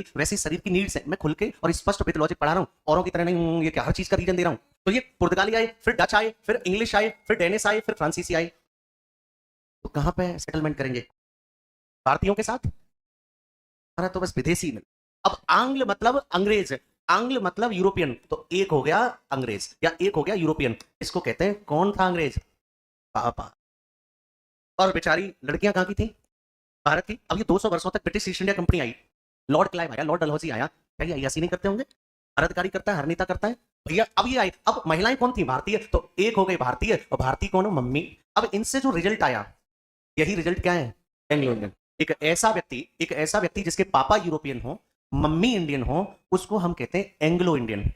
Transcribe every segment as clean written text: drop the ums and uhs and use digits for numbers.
वकील, वैसे शरीर की नीड्स है। मैं खुल के और स्पष्ट विद लॉजिक पढ़ा रहा हूँ, औरों की तरह नहीं ये क्या हर चीज का रीजन दे रहा हूँ। तो ये पुर्तगाली आए, फिर डच आए, फिर इंग्लिश आए, फिर डेनिश आए, फिर फ्रांसीसी आए। तो कहां पे सेटलमेंट करेंगे? भारतीयों के साथ? हमारा तो बस विदेशी में। अब आंग्ल मतलब अंग्रेज, आंग्ल मतलब यूरोपियन, तो एक हो गया अंग्रेज या एक हो गया यूरोपियन। इसको कहते हैं कौन था अंग्रेज? पापा। और बेचारी लड़कियां कहां की थी? भारत की। अब ये 200 वर्षों तक ब्रिटिश ईस्ट इंडिया कंपनी आई, लॉर्ड क्लाइव आया, लॉर्ड डलहौजी आया, क्या ये अय्यासी नहीं करते होंगे? अरदकारी करता है, हर नेता करता है भैया। अब ये आई, अब महिलाएं कौन थी? भारतीय। तो एक हो गई भारतीय, और भारतीय कौन हो? मम्मी। अब इनसे जो रिजल्ट आया, यही रिजल्ट क्या है? Anglo Indian. एक ऐसा व्यक्ति जिसके पापा यूरोपियन हो, मम्मी इंडियन हो, उसको हम कहते हैं एंग्लो इंडियन।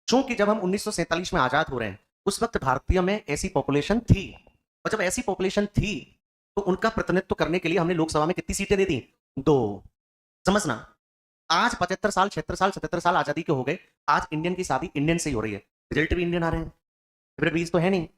चूंकि जब हम 1947 में आजाद हो रहे हैं, उस वक्त भारतीय में ऐसी पॉपुलेशन थी, और जब ऐसी पॉपुलेशन थी तो उनका प्रतिनिधित्व करने के लिए हमने लोकसभा में कितनी सीटें दे दी? 2। समझना, आज 75 साल, 76 साल, 77 साल आजादी के हो गए, आज इंडियन की शादी इंडियन से ही हो रही है, रिजल्ट भी इंडियन आ रहे हैं। हाइब्रिड बीज तो है नहीं।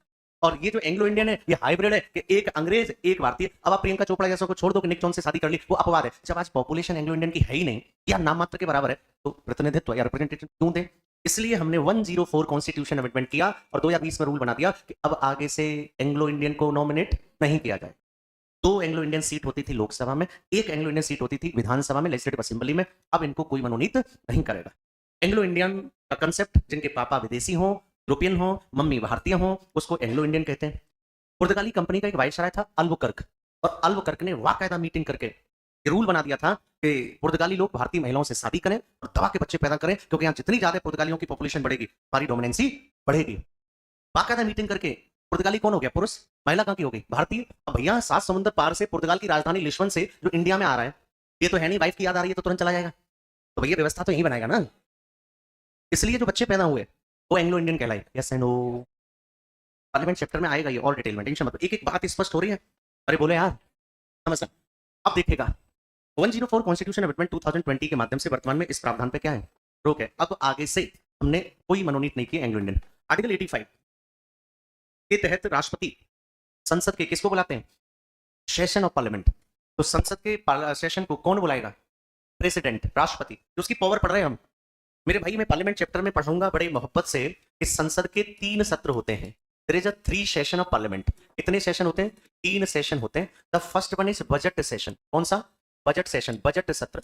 और ये जो एंग्लो इंडियन है, ये हाइब्रिड है कि एक अंग्रेज एक भारतीय। अब आप प्रियंका चोपड़ा जैसा को छोड़ दो कि निक जॉन से शादी कर ली, वो अपवाद है। जब आज पॉपुलेशन एंग्लो इंडियन की है ही नहीं या नाम मात्र के बराबर है, तो प्रतिनिधित्व या रिप्रेजेंटेशन क्यों दे? इसलिए हमने 104 कॉन्स्टिट्यूशन अमेंडमेंट किया और 2020 में रूल बना दिया कि अब आगे से एंग्लो इंडियन को नॉमिनेट नहीं किया जाए। 2 एंग्लो इंडियन सीट होती थी लोकसभा में, 1 एंग्लो इंडियन सीट होती थी विधानसभा में, लेजिस्लेटिव असेंबली में। अब इनको कोई मनोनीत नहीं करेगा। एंग्लो इंडियन का कंसेप्ट, जिनके पापा विदेशी हो, यूरोपियन हो, मम्मी भारतीय हो, उसको एंग्लो इंडियन कहते हैं। पुर्तगाली कंपनी का एक वायसराय था अल्बुकर्क, और अल्बुकर्क ने वाकायदा मीटिंग करके ये रूल बना दिया था कि पुर्तगाली लोग भारतीय महिलाओं से शादी करें और दवा के बच्चे पैदा करें, क्योंकि यहाँ जितनी ज्यादा पुर्तगालियों की पॉपुलेशन बढ़ेगी, हमारी डोमिनेंसी बढ़ेगी। बाकायदा मीटिंग करके पुर्तगाली कौन हो गया? पुरुष। महिला कहां की हो गई? भारतीय। अब भैया 7 समुद्र पार से पुर्तगाल की राजधानी लिस्बन से जो इंडिया में आ रहा है, ये तो है नहीं वाइफ की याद आ रही है तो तुरंत चला जाएगा, तो भैया व्यवस्था तो यही बनाएगा ना। इसलिए जो बच्चे पैदा हुए वो एंग्लो इंडियन कहलाए। Yes and no. Parliament chapter में आएगा ये और डिटेल में, टेंशन मत। एक एक बात स्पष्ट हो रही है? अरे बोले यार, समझ। अब देखिएगा 104 कॉन्स्टिट्यूशन अमेंडमेंट 2020 के माध्यम से वर्तमान में इस प्रावधान पे क्या है? रोक है। अब आगे से हमने कोई मनोनीत नहीं किया एंग्लो इंडियन। आर्टिकल 85 के तहत राष्ट्रपति संसद के किसको बुलाते हैं? Session of parliament. तो संसद के सेशन को कौन बुलाएगा? प्रेसिडेंट, राष्ट्रपति। जो उसकी पावर पढ़ रहे हैं हम, मेरे भाई मैं पार्लियामेंट चैप्टर में पढ़ाऊंगा बड़े मोहब्बत से। इस संसद के 3 सत्र होते हैं। There is a 3 session of parliament. कितने सेशन होते हैं? 3 सेशन होते हैं। The first one is budget session. कौन सा? बजट सेशन, बजट सत्र।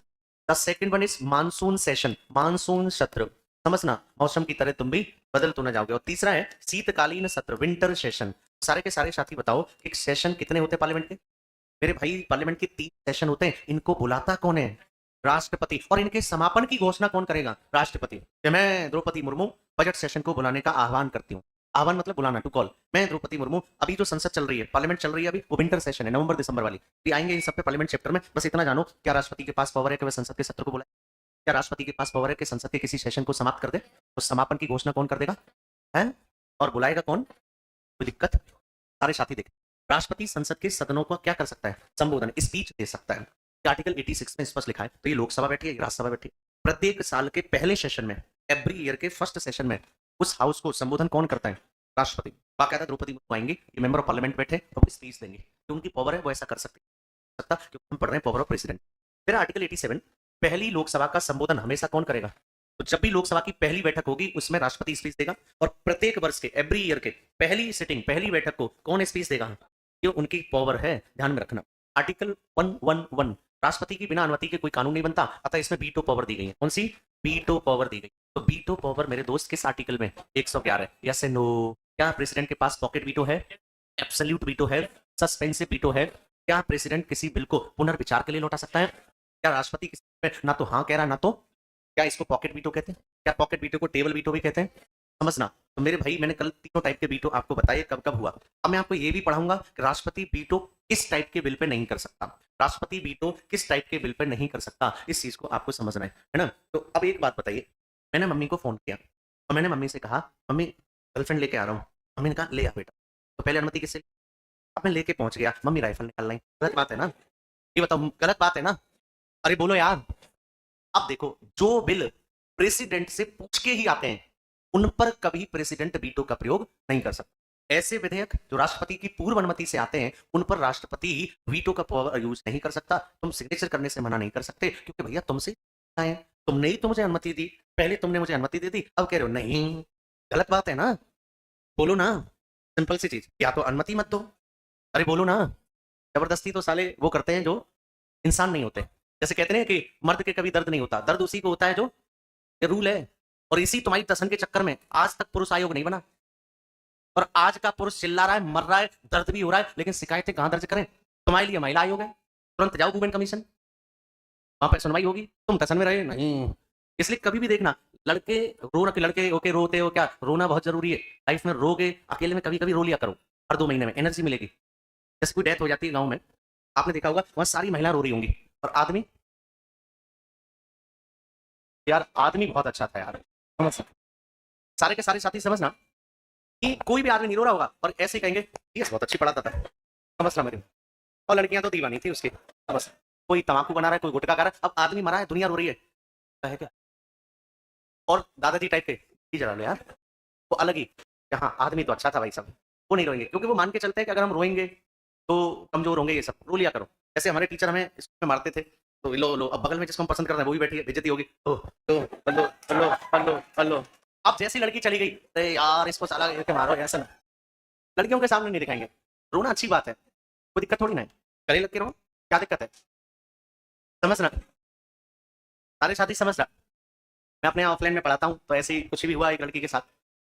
The second one is monsoon session, monsoon सत्र। समझना, मौसम की तरह तुम भी बदल तो ना जाओगे। और तीसरा है शीतकालीन सत्र, विंटर सेशन। सारे के सारे साथी बताओ एक सेशन कितने होते हैं पार्लियामेंट के? मेरे भाई पार्लियामेंट के 3 सेशन होते हैं। इनको बुलाता कौन है? राष्ट्रपति। और इनके समापन की घोषणा कौन करेगा? राष्ट्रपति। कि मैं द्रौपदी मुर्मू बजट सेशन को बुलाने का आह्वान करती हूँ। आह्वान मतलब बुलाना, टू कॉल। मैं द्रौपदी मुर्मू, अभी जो संसद चल रही है, पार्लियामेंट चल रही है, अभी वो विंटर सेशन है, नवंबर दिसंबर वाली। ये आएंगे इन सब पे पार्लियामेंट चैप्टर में। बस इतना जानो, क्या राष्ट्रपति के पास पावर है कि वह संसद के सत्र को बुलाए? क्या राष्ट्रपति के पास पावर है कि संसद के किसी सेशन को समाप्त कर दे? तो समापन की घोषणा कौन कर देगा है? और बुलाएगा कौन? कोई दिक्कत? सारे साथी देखें, राष्ट्रपति संसद के सदनों को क्या कर सकता है? संबोधन, स्पीच दे सकता है। आर्टिकल 86 में स्पष्ट लिखा है। तो ये लोकसभा बैठी है, राज्यसभा बैठी है। प्रत्येक साल के पहले सेशन में, एवरी ईयर के फर्स्ट सेशन में, उस हाउस को संबोधन कौन करता है? राष्ट्रपति। बाकायदा द्रौपदी मुर्मू आएंगे, ये मेंबर ऑफ पार्लियामेंट बैठे तो वो स्पीच देंगे, जो उनकी पावर है वो ऐसा कर सकता, क्योंकि हम पढ़ रहे हैं पावर ऑफ प्रेसिडेंट। फिर आर्टिकल 87, पहली लोकसभा का संबोधन हमेशा कौन करेगा? तो जब भी लोकसभा की पहली बैठक होगी उसमें राष्ट्रपति स्पीच देगा, और प्रत्येक वर्ष के, एवरी ईयर के पहली सिटिंग, पहली बैठक को कौन स्पीच देगा? ये उनकी पावर है, ध्यान में रखना। आर्टिकल 111, राष्ट्रपति की बिना अनुमति के कोई कानून नहीं बनता, अतः इसमें वीटो पावर दी गई है। कौन सी? वीटो पावर दी गई। तो वीटो पावर मेरे दोस्त किस आर्टिकल में? 111। Yes and no. क्या प्रेसिडेंट के पास पॉकेट वीटो है? एब्सोल्यूट वीटो है? सस्पेंसिव वीटो है? क्या प्रेसिडेंट किसी बिल को पुनर्विचार के लिए लौटा सकता है? क्या राष्ट्रपति किसी पे ना तो हाँ कह रहा ना तो? क्या इसको पॉकेट वीटो कहते हैं? क्या पॉकेट वीटो को टेबल वीटो भी कहते हैं? समझना। तो मेरे भाई मैंने कल तीनों टाइप के वीटो आपको बताए कब कब हुआ। अब मैं आपको ये भी पढ़ाऊंगा कि राष्ट्रपति वीटो किस टाइप के बिल पे नहीं कर सकता, राष्ट्रपति वीटो किस टाइप के बिल पे नहीं कर सकता, इस चीज को आपको समझना है ना। तो अब एक बात बताइए, मैंने मम्मी को फोन किया और मैंने मम्मी से कहा मम्मी गर्लफ्रेंड लेके आ रहा हूँ। मम्मी ने कहा ले आ बेटा। तो पहले अनुमति किससे? अब मैं लेके पहुंच गया, मम्मी राइफल निकाल लाई। गलत बात है ना? ये बताओ, गलत बात है ना? अरे बोलो यार। अब देखो, जो बिल प्रेसिडेंट से पूछ के ही आते हैं उन पर कभी प्रेसिडेंट वीटो का प्रयोग नहीं कर सकता। ऐसे विधेयक जो राष्ट्रपति की पूर्व अनुमति से आते हैं उन पर राष्ट्रपति वीटो का पावर यूज नहीं कर सकता। तुम सिग्नेचर करने से मना नहीं कर सकते, क्योंकि भैया तुमसे है, तुमने ही तो मुझे अनुमति दी, पहले तुमने मुझे अनुमति दे दी, अब कह रहे हो नहीं, गलत बात है ना, बोलो ना, सिंपल सी चीज, या तो अनुमति मत दो, अरे बोलो ना, जबरदस्ती तो साले वो करते हैं जो इंसान नहीं होते। जैसे कहते हैं कि मर्द के कभी दर्द नहीं होता, दर्द उसी को होता है जो, ये रूल है। और इसी तुम्हारी टसन के चक्कर में आज तक पुरुष आयोग नहीं बना, और आज का पुरुष चिल्ला रहा है, मर रहा है, दर्द भी हो रहा है, लेकिन शिकायतें कहां दर्ज करें? तुम्हारे लिए महिला आयोग है, तुरंत जाओ वुमेन कमीशन, वहां पर सुनवाई होगी, तुम टसन में रहे नहीं। इसलिए कभी भी देखना, लड़के रो के लड़के ओके रोते हो क्या, रोना बहुत जरूरी है लाइफ में, रोगे अकेले में कभी कभी रो लिया करो, हर 2 महीने में एनर्जी मिलेगी। जैसे कोई डेथ हो जाती है गांव में, आपने देखा होगा वहां सारी महिला रो रही होंगी, और आदमी, यार आदमी बहुत अच्छा था यार, समझ सारे के सारे साथी समझना कि कोई भी आदमी नहीं रो रहा होगा और ऐसे ही कहेंगे ये बहुत अच्छी पढ़ाता था, समझ रहा मेरे, और लड़कियां तो दीवानी थी उसकी, समझ, कोई तंबाकू बना रहा है, कोई गुटखा खा रहा है, अब आदमी मरा है, दुनिया रो रही है क्या? और दादाजी टाइप के जरा लो यार, वो अलग ही, हाँ आदमी तो अच्छा था भाई सब, वो नहीं रोएंगे क्योंकि वो मान के चलते हैं कि अगर हम रोएंगे तो कमजोर होंगे, ये सब रो लिया करो। ऐसे हमारे टीचर हमें स्कूल में मारते थे, तो लो लो, अब बगल में जिसको हम पसंद करते हैं वो भी बैठी है, बेइज्जती होगी, तो हेलो हेलो हेलो हेलो, अब जैसी लड़की चली गई, अरे यार इसको साला ये मारो, ऐसा ना, लड़कियों के सामने नहीं दिखाएंगे, रोना अच्छी बात है, कोई दिक्कत थोड़ी ना है, गले लग के रहो, क्या दिक्कत है, समझना सारे साथी, समझना। मैं अपने ऑफलाइन में पढ़ाता हूँ, तो ऐसे ही कुछ भी हुआ एक लड़की के साथ,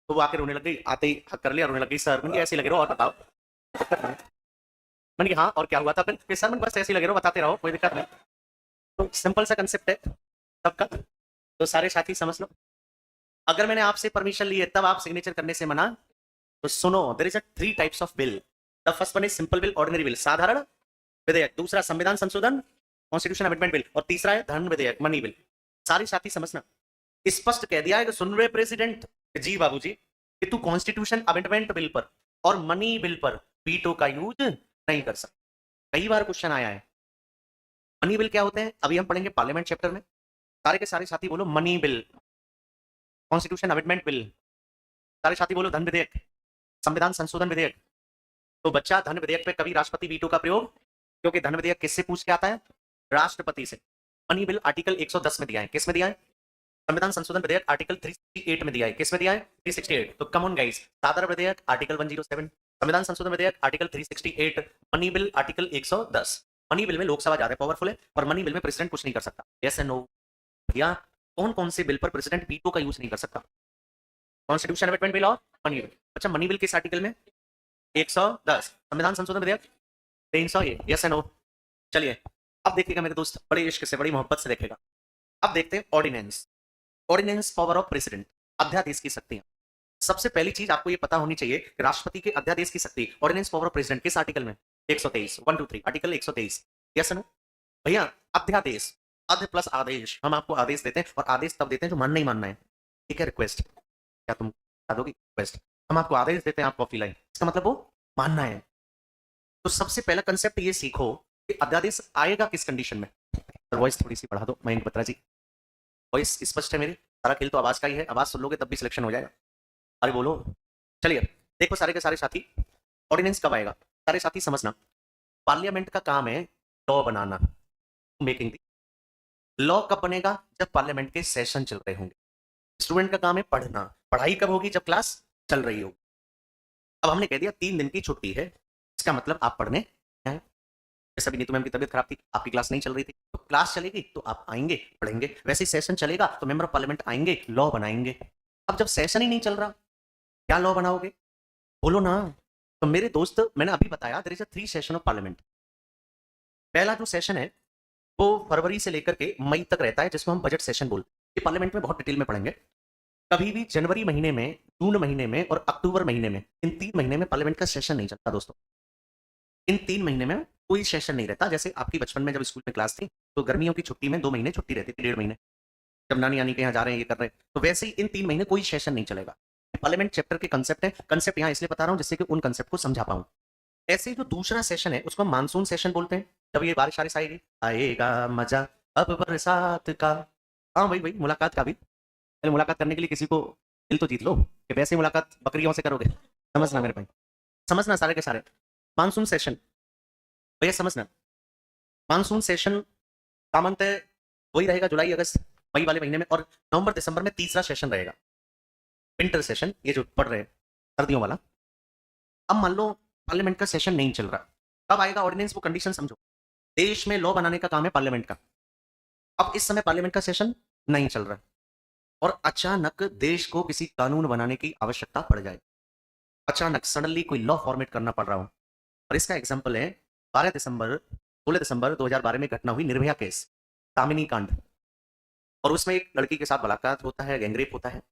तो वो आके रोने लग गई, आते ही हक कर लिया, रोने लग गई, सर मैंने ऐसे लगे रहो और बताओ, मैंने कहा हाँ और क्या हुआ था फिर, सर मैंने बस ऐसे लगे रहो बताते रहो, कोई दिक्कत नहीं। तो सिंपल सा कंसेप्ट है सबका, तो सारे साथी समझ लो। अगर मैंने आपसे परमिशन ली है तब आप सिग्नेचर करने से मना, तो सुनो, there is a 3 types of bill, the first one is simple bill, ordinary bill, साधारण विधेयक, दूसरा संविधान संशोधन कॉन्स्टिट्यूशन अमेंडमेंट बिल, और तीसरा है धन विधेयक मनी बिल। सारे साथी समझना, स्पष्ट कह दिया है कि सुन रहे प्रेसिडेंट जी बाबूजी कि तू कॉन्स्टिट्यूशन अमेंडमेंट बिल पर और मनी बिल पर वीटो का यूज नहीं कर सकता। कई बार क्वेश्चन आया है, मनी बिल क्या होते हैं, अभी हम पढ़ेंगे पार्लियामेंट चैप्टर में। सारे के सारे साथी बोलो money bill, constitution amendment bill, सारे साथी बोलो धन विधेयक, संविधान संशोधन विधेयक। तो बच्चा धन विधेयक पे कभी राष्ट्रपति वीटो का प्रयोग, क्योंकि धन विधेयक किससे पूछ के आता है, राष्ट्रपति से। मनी बिल आर्टिकल 110 में दिया है, किस में दिया है, संविधान संशोधन विधेयक आर्टिकल 368 में दिया है, किस में दिया है, 368। तो कम ऑन गाइस, साधारण विधेयक आर्टिकल 107, संविधान संशोधन विधेयक article 368, money bill article 110। Money bill में लोकसभा ज्यादा पावरफुल है, और मनी बिल में प्रेसिडेंट कुछ नहीं कर सकता, यस एंड नो। भैया कौन कौन से बिल पर प्रेसिडेंट वीटो का यूज नहीं कर सकता, कॉन्स्टिट्यूशन अमेंडमेंट बिल और मनी बिल। अच्छा मनी बिल किस आर्टिकल में, 110, संविधान संशोधन विधेयक 300, यस एंड नो। चलिए अब देखिएगा मेरे दोस्त, बड़े इश्क से बड़ी मोहब्बत से देखेगा। अब देखते हैं ordinance, ordinance power of president, अध्यादेश की शक्तियां। सबसे पहली चीज आपको ये पता होनी चाहिए कि राष्ट्रपति के अध्यादेश की शक्ति, ऑर्डिनेंस पावर ऑफ प्रेसिडेंट किस आर्टिकल में, 123, 1 2 3 आर्टिकल 123, यस नो। भैया अध्यादेश, अध्य प्लस आदेश, हम आपको आदेश देते हैं, और आदेश तब देते हैं जो मानना ही मानना है, ठीक है, रिक्वेस्ट, क्या तुम बता दोगी रिक्वेस्ट, हम आपको आदेश देते हैं, आप कॉपी लाइन, इसका मतलब वो मानना है। तो सबसे पहला कंसेप्ट ये सीखो कि अध्यादेश आएगा किस कंडीशन में। वॉइस थोड़ी सी बढ़ा दो मयंक बत्रा जी, वॉइस स्पष्ट है मेरी, सारा खेल तो आवाज का ही है, आवाज सुन लोगे तब भी सिलेक्शन हो जाएगा, अरे बोलो। चलिए देखो सारे के सारे साथी, ऑर्डिनेंस कब आएगा, सारे साथी समझना, पार्लियामेंट का काम है लॉ बनाना, मेकिंग लॉ कब बनेगा, जब पार्लियामेंट के सेशन चल रहे होंगे। स्टूडेंट का काम है पढ़ना, पढ़ाई कब होगी, जब क्लास चल रही होगी। अब हमने कह दिया 3 दिन की छुट्टी है, इसका मतलब आप पढ़ने आए। जैसा भी नीतू मैम की तबीयत खराब थी, आपकी क्लास नहीं चल रही थी, तो क्लास चलेगी तो आप आएंगे पढ़ेंगे, वैसे ही सेशन चलेगा तो मेंबर ऑफ पार्लियामेंट आएंगे लॉ बनाएंगे। अब जब सेशन ही नहीं चल रहा, क्या लॉ बनाओगे, बोलो ना। तो मेरे दोस्त मैंने अभी बताया, there is a 3 session of parliament. पहला जो सेशन है वो फरवरी से लेकर के मई तक रहता है, जिसको हम बजट सेशन बोलते हैं, ये पार्लियामेंट में बहुत डिटेल में पढ़ेंगे। कभी भी जनवरी महीने में, जून महीने में और अक्टूबर महीने में, इन 3 महीने में पार्लियामेंट का सेशन नहीं चलता दोस्तों। इन 3 महीने में कोई सेशन नहीं रहता। जैसे आपकी बचपन में जब स्कूल में क्लास थी, तो गर्मियों की छुट्टी में 2 महीने छुट्टी रहती थी, 1.5 महीने, जब नानी नानी के यहाँ जा रहे हैं, ये कर रहे हैं, तो वैसे ही इन 3 महीने कोई सेशन नहीं चलेगा। पार्लियामेंट चैप्टर के कंसेप्ट है, कंसेप्ट यहाँ इसलिए बता रहा हूँ जिससे कि उन कंसेप्ट को समझा पाऊँ। ऐसे ही जो दूसरा सेशन है उसको हम मानसून सेशन बोलते हैं, जब ये बारिश वारिश आएगी, आएगा मजा अब बरसात का। हाँ भाई भाई, मुलाकात का भी, पहले मुलाकात करने के लिए किसी को दिल तो जीत लो, कि वैसे ही मुलाकात बकरियों से करोगे, समझना मेरे भाई, समझना सारे के सारे। मानसून सेशन भैया समझना, मानसून सेशन सामान्यतः वही रहेगा जुलाई अगस्त, मई वाले महीने में, और नवंबर दिसंबर में तीसरा सेशन रहेगा, विंटर सेशन, ये जो पढ़ रहे हैं सर्दियों वाला। अब मान लो पार्लियामेंट का सेशन नहीं चल रहा, कब आएगा ऑर्डिनेंस? वो कंडीशन समझो। देश में लॉ बनाने का काम है पार्लियामेंट का। अब इस समय पार्लियामेंट का सेशन नहीं चल रहा और अचानक देश को किसी कानून बनाने की आवश्यकता पड़ जाए, अचानक सडनली कोई लॉ फॉर्मेट करना पड़ रहा हो। और इसका एग्जाम्पल है 16 दिसंबर 2012 में घटना हुई निर्भया केस, कामिनी कांड। और उसमें एक लड़की के साथ बलात्कार होता है, गैंगरेप होता है।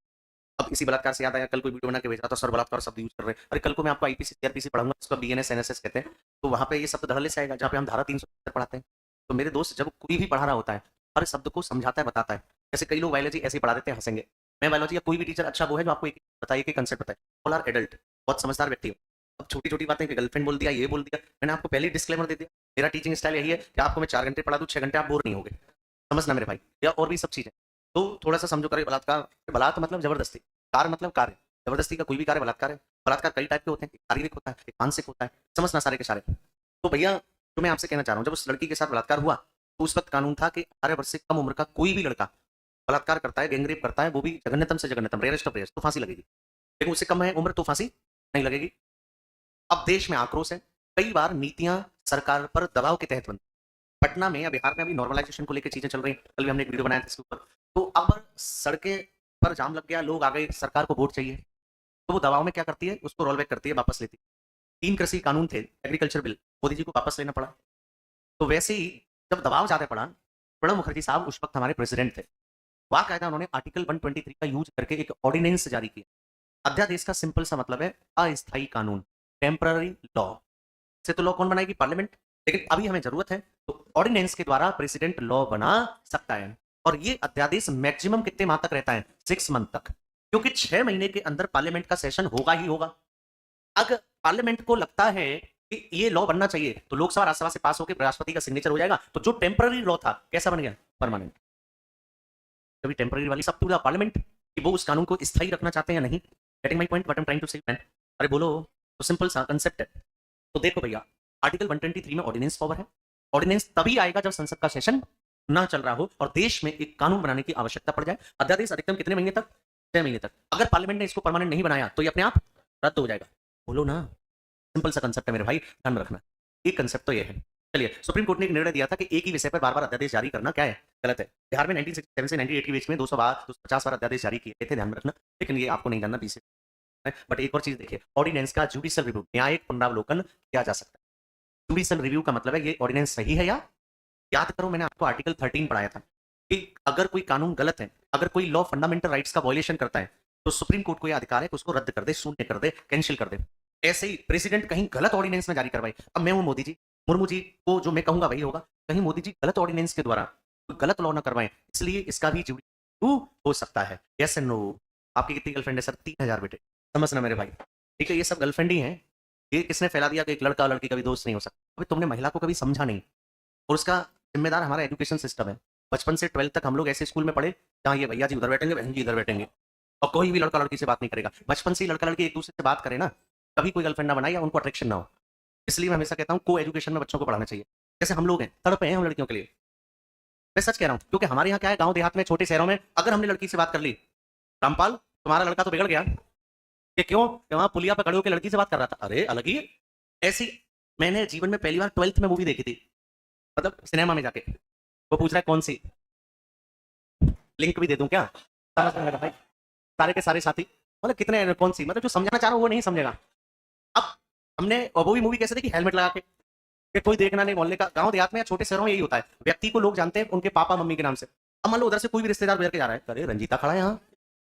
अब इसी बलात्कार से याद आया, कल कोई वीडियो बना के भेज रहा था, सर बलात्कार शब्द यूज कर रहे हैं। अरे कल को मैं आपको आईपीसी सीआरपीसी पढ़ाऊंगा, इसको बीएनएस एनएसएस कहते हैं, तो वहां पे ये शब्द धड़ल्ले से आएगा, जहाँ पे हम धारा 370 पढ़ाते हैं। तो मेरे दोस्त, जब कोई भी पढ़ा रहा होता है, हर शब्द को समझाता है, बताता है। जैसे कई लोग बायोलॉजी ऐसे ही पढ़ा देते हैं, हंसेंगे। मैं बायोलॉजी या कोई भी टीचर अच्छा वो है जो आपको एक बताइए कि कंसेप्ट बताए। ऑल आर एडल्ट, बहुत समझदार व्यक्ति हो। अब छोटी छोटी बातें कि गर्लफ्रेंड बोल दिया, ये बोल दिया, मैंने आपको पहले ही डिस्क्लेमर दे दिया। मेरा टीचिंग स्टाइल यही है कि आपको मैं 4 घंटे पढ़ा दूं, 6 घंटे आप बोर नहीं होगे, समझना मेरे भाई। या और भी सब चीजें तो थोड़ा सा समझो। करे बलात्कार, बलात् मतलब जबरदस्ती, कार मतलब कार्य, जबरदस्ती का कोई भी कार्य बलात्कार है। बलात्कार कई टाइप के होते हैं, एक शारीरिक होता है, एक मानसिक होता है, समझना सारे के सारे। तो भैया जो मैं आपसे कहना चाह रहा हूँ, जब उस लड़की के साथ बलात्कार हुआ तो उस वक्त कानून था कि 18 वर्ष से कम उम्र का कोई भी लड़का बलात्कार करता है, गैंगरेप करता है, वो भी जघन्यतम से जघन्यतम, रेयरेस्ट ऑफ रेयर्स, तो फांसी लगेगी। लेकिन उससे कम है उम्र तो फांसी नहीं लगेगी। अब देश में आक्रोश है, कई बार नीतियां सरकार पर दबाव के तहत बनती। पटना में या बिहार में अभी नॉर्मलाइजेशन को लेकर चीजें चल रही हैं, कल भी हमने एक वीडियो बनाया था इसके ऊपर। तो अब सड़कें पर जाम लग गया, लोग आ गए, सरकार को वोट चाहिए, तो वो दबाव में क्या करती है, उसको रोल बैक करती है, वापस लेती है। 3 कृषि कानून थे, एग्रीकल्चर बिल, मोदी जी को वापस लेना पड़ा। तो वैसे ही जब दबाव ज्यादा पड़ा, प्रणब मुखर्जी साहब उस वक्त हमारे प्रेसिडेंट थे, बाकायदा उन्होंने आर्टिकल 123 का यूज करके एक ऑर्डिनेंस जारी किया। अध्यादेश का सिंपल सा मतलब है अस्थायी कानून, टेम्पररी लॉ। से तो लॉ कौन बनाएगी? पार्लियामेंट। लेकिन अभी हमें जरूरत है तो ऑर्डिनेंस के द्वारा प्रेसिडेंट लॉ बना सकता है। और ये अध्यादेश मैक्सिमम कितने माह तक रहता है? 6 मंथ तक, क्योंकि 6 महीने के अंदर पार्लियामेंट का सेशन होगा ही होगा। अगर पार्लियामेंट को लगता है कि ये लॉ बनना चाहिए तो लोकसभा राज्यसभा से पास होकर राष्ट्रपति का सिग्नेचर हो जाएगा, तो जो टेम्पररी लॉ था कैसा बन गया? परमानेंट। कभी टेम्पररी वाली सब पूरा पार्लियामेंट कि वो उस कानून को स्थायी रखना चाहते हैं या नहीं। Getting my point, what I am trying to say man? अरे बोलो, तो सिंपल सा कंसेप्ट है। तो देखो भैया, आर्टिकल 123 में ऑर्डिनेंस पावर है। ऑर्डिनेंस तभी आएगा जब संसद का सेशन ना चल रहा हो और देश में एक कानून बनाने की आवश्यकता पड़ जाए। अध्यादेश अधिकतम कितने महीने तक? 6 महीने तक। अगर पार्लियामेंट ने इसको परमानेंट नहीं बनाया तो ये अपने आप रद्द हो जाएगा। बोलो ना, सिंपल सा कंसेप्ट है मेरे भाई, ध्यान रखना। एक कंसेप्ट तो ये है। चलिए, सुप्रीम कोर्ट ने एक निर्णय दिया था कि एक ही विषय पर बार बार अध्यादेश जारी करना क्या है? गलत है। बिहार में 1967 से 98 के बीच में 250 बार अध्यादेश जारी किए थे, ध्यान में रखना। लेकिन ये आपको नहीं जानना पीछे। बट एक और चीज देखिए, ऑर्डिनेंस का जुडिशियल रिव्यू, न्यायिक पुनरावलोकन किया जा सकता है। जुडिशियल रिव्यू का मतलब है ये ऑर्डिनेंस सही है या? याद करो, मैंने आपको आर्टिकल 13 पढ़ाया था कि अगर कोई कानून गलत है, अगर कोई लॉ फंडामेंटल राइट्स का वायलेशन करता है, तो सुप्रीम कोर्ट को यह अधिकार है कि उसको रद्द कर दे, शून्य कर दे, कैंसिल कर दे। ऐसे ही प्रेसिडेंट कहीं गलत ऑर्डिनेंस में जारी करवाए, अब मैं हूं मोदी जी, मुर्मू जी को जो मैं कहूंगा वही होगा। कहीं मोदी जी गलत ऑर्डिनेंस के द्वारा कोई गलत लॉ ना करवाएं, इसलिए इसका भी जुडिशियल हो सकता है। Yes and no? आपकी कितनी गर्लफ्रेंड है सर? 3000 बेटे, समझना मेरे भाई। ठीक है, ये सब गर्लफ्रेंड ही है। ये किसने फैला दिया कि एक लड़का और लड़की का भी दोस्त नहीं हो सकता? अभी तुमने महिला को कभी समझा नहीं, और उसका जिम्मेदार हमारा एजुकेशन सिस्टम है। बचपन से 12th तक हम लोग ऐसे स्कूल में पढ़े जहाँ ये भैया जी उधर बैठेंगे, बहन जी इधर बैठेंगे, और कोई भी लड़का लड़की से बात नहीं करेगा। बचपन से ही लड़का लड़की एक दूसरे से बात करे ना, कभी कोई गर्लफ्रेंड ना बनाए या उनको अट्रैक्शन ना हो। इसलिए मैं हमेशा कहता हूँ को एजुकेशन में बच्चों को पढ़ाना चाहिए। जैसे हम लोग हैं, तड़पे हैं हम लड़कियों के लिए, मैं सच कह रहा हूँ। क्योंकि हमारे यहाँ क्या है, गाँव देहात में, छोटे शहरों में, अगर हमने लड़की से बात कर ली, रामपाल तुम्हारा लड़का तो बिगड़ गया कि क्यों? कि वहां पुलिया पर खड़े होकर लड़की से बात कर रहा था। अरे अलग ही ऐसी। मैंने जीवन में पहली बार 12th में मूवी देखी थी, मतलब सिनेमा में जाके। वो पूछ रहा है कौन सी, लिंक भी दे दूं क्या? समझ में मेरा भाई, सारे के सारे साथी, मतलब कितने, कौन सी, मतलब जो समझाना चाह रहा हूं वो नहीं समझेगा। अब हमने, और वो भी मूवी कैसे देखी? हेलमेट लगा के, कि कोई देखना नहीं। मोहल्ले का, गांव देहात में या छोटे शहरों में यही होता है, व्यक्ति को लोग जानते हैं उनके पापा मम्मी के नाम से। अब मान लो उधर से कोई भी रिश्तेदार गुजर के जा रहा है, अरे रंजीता खड़ा है यहाँ।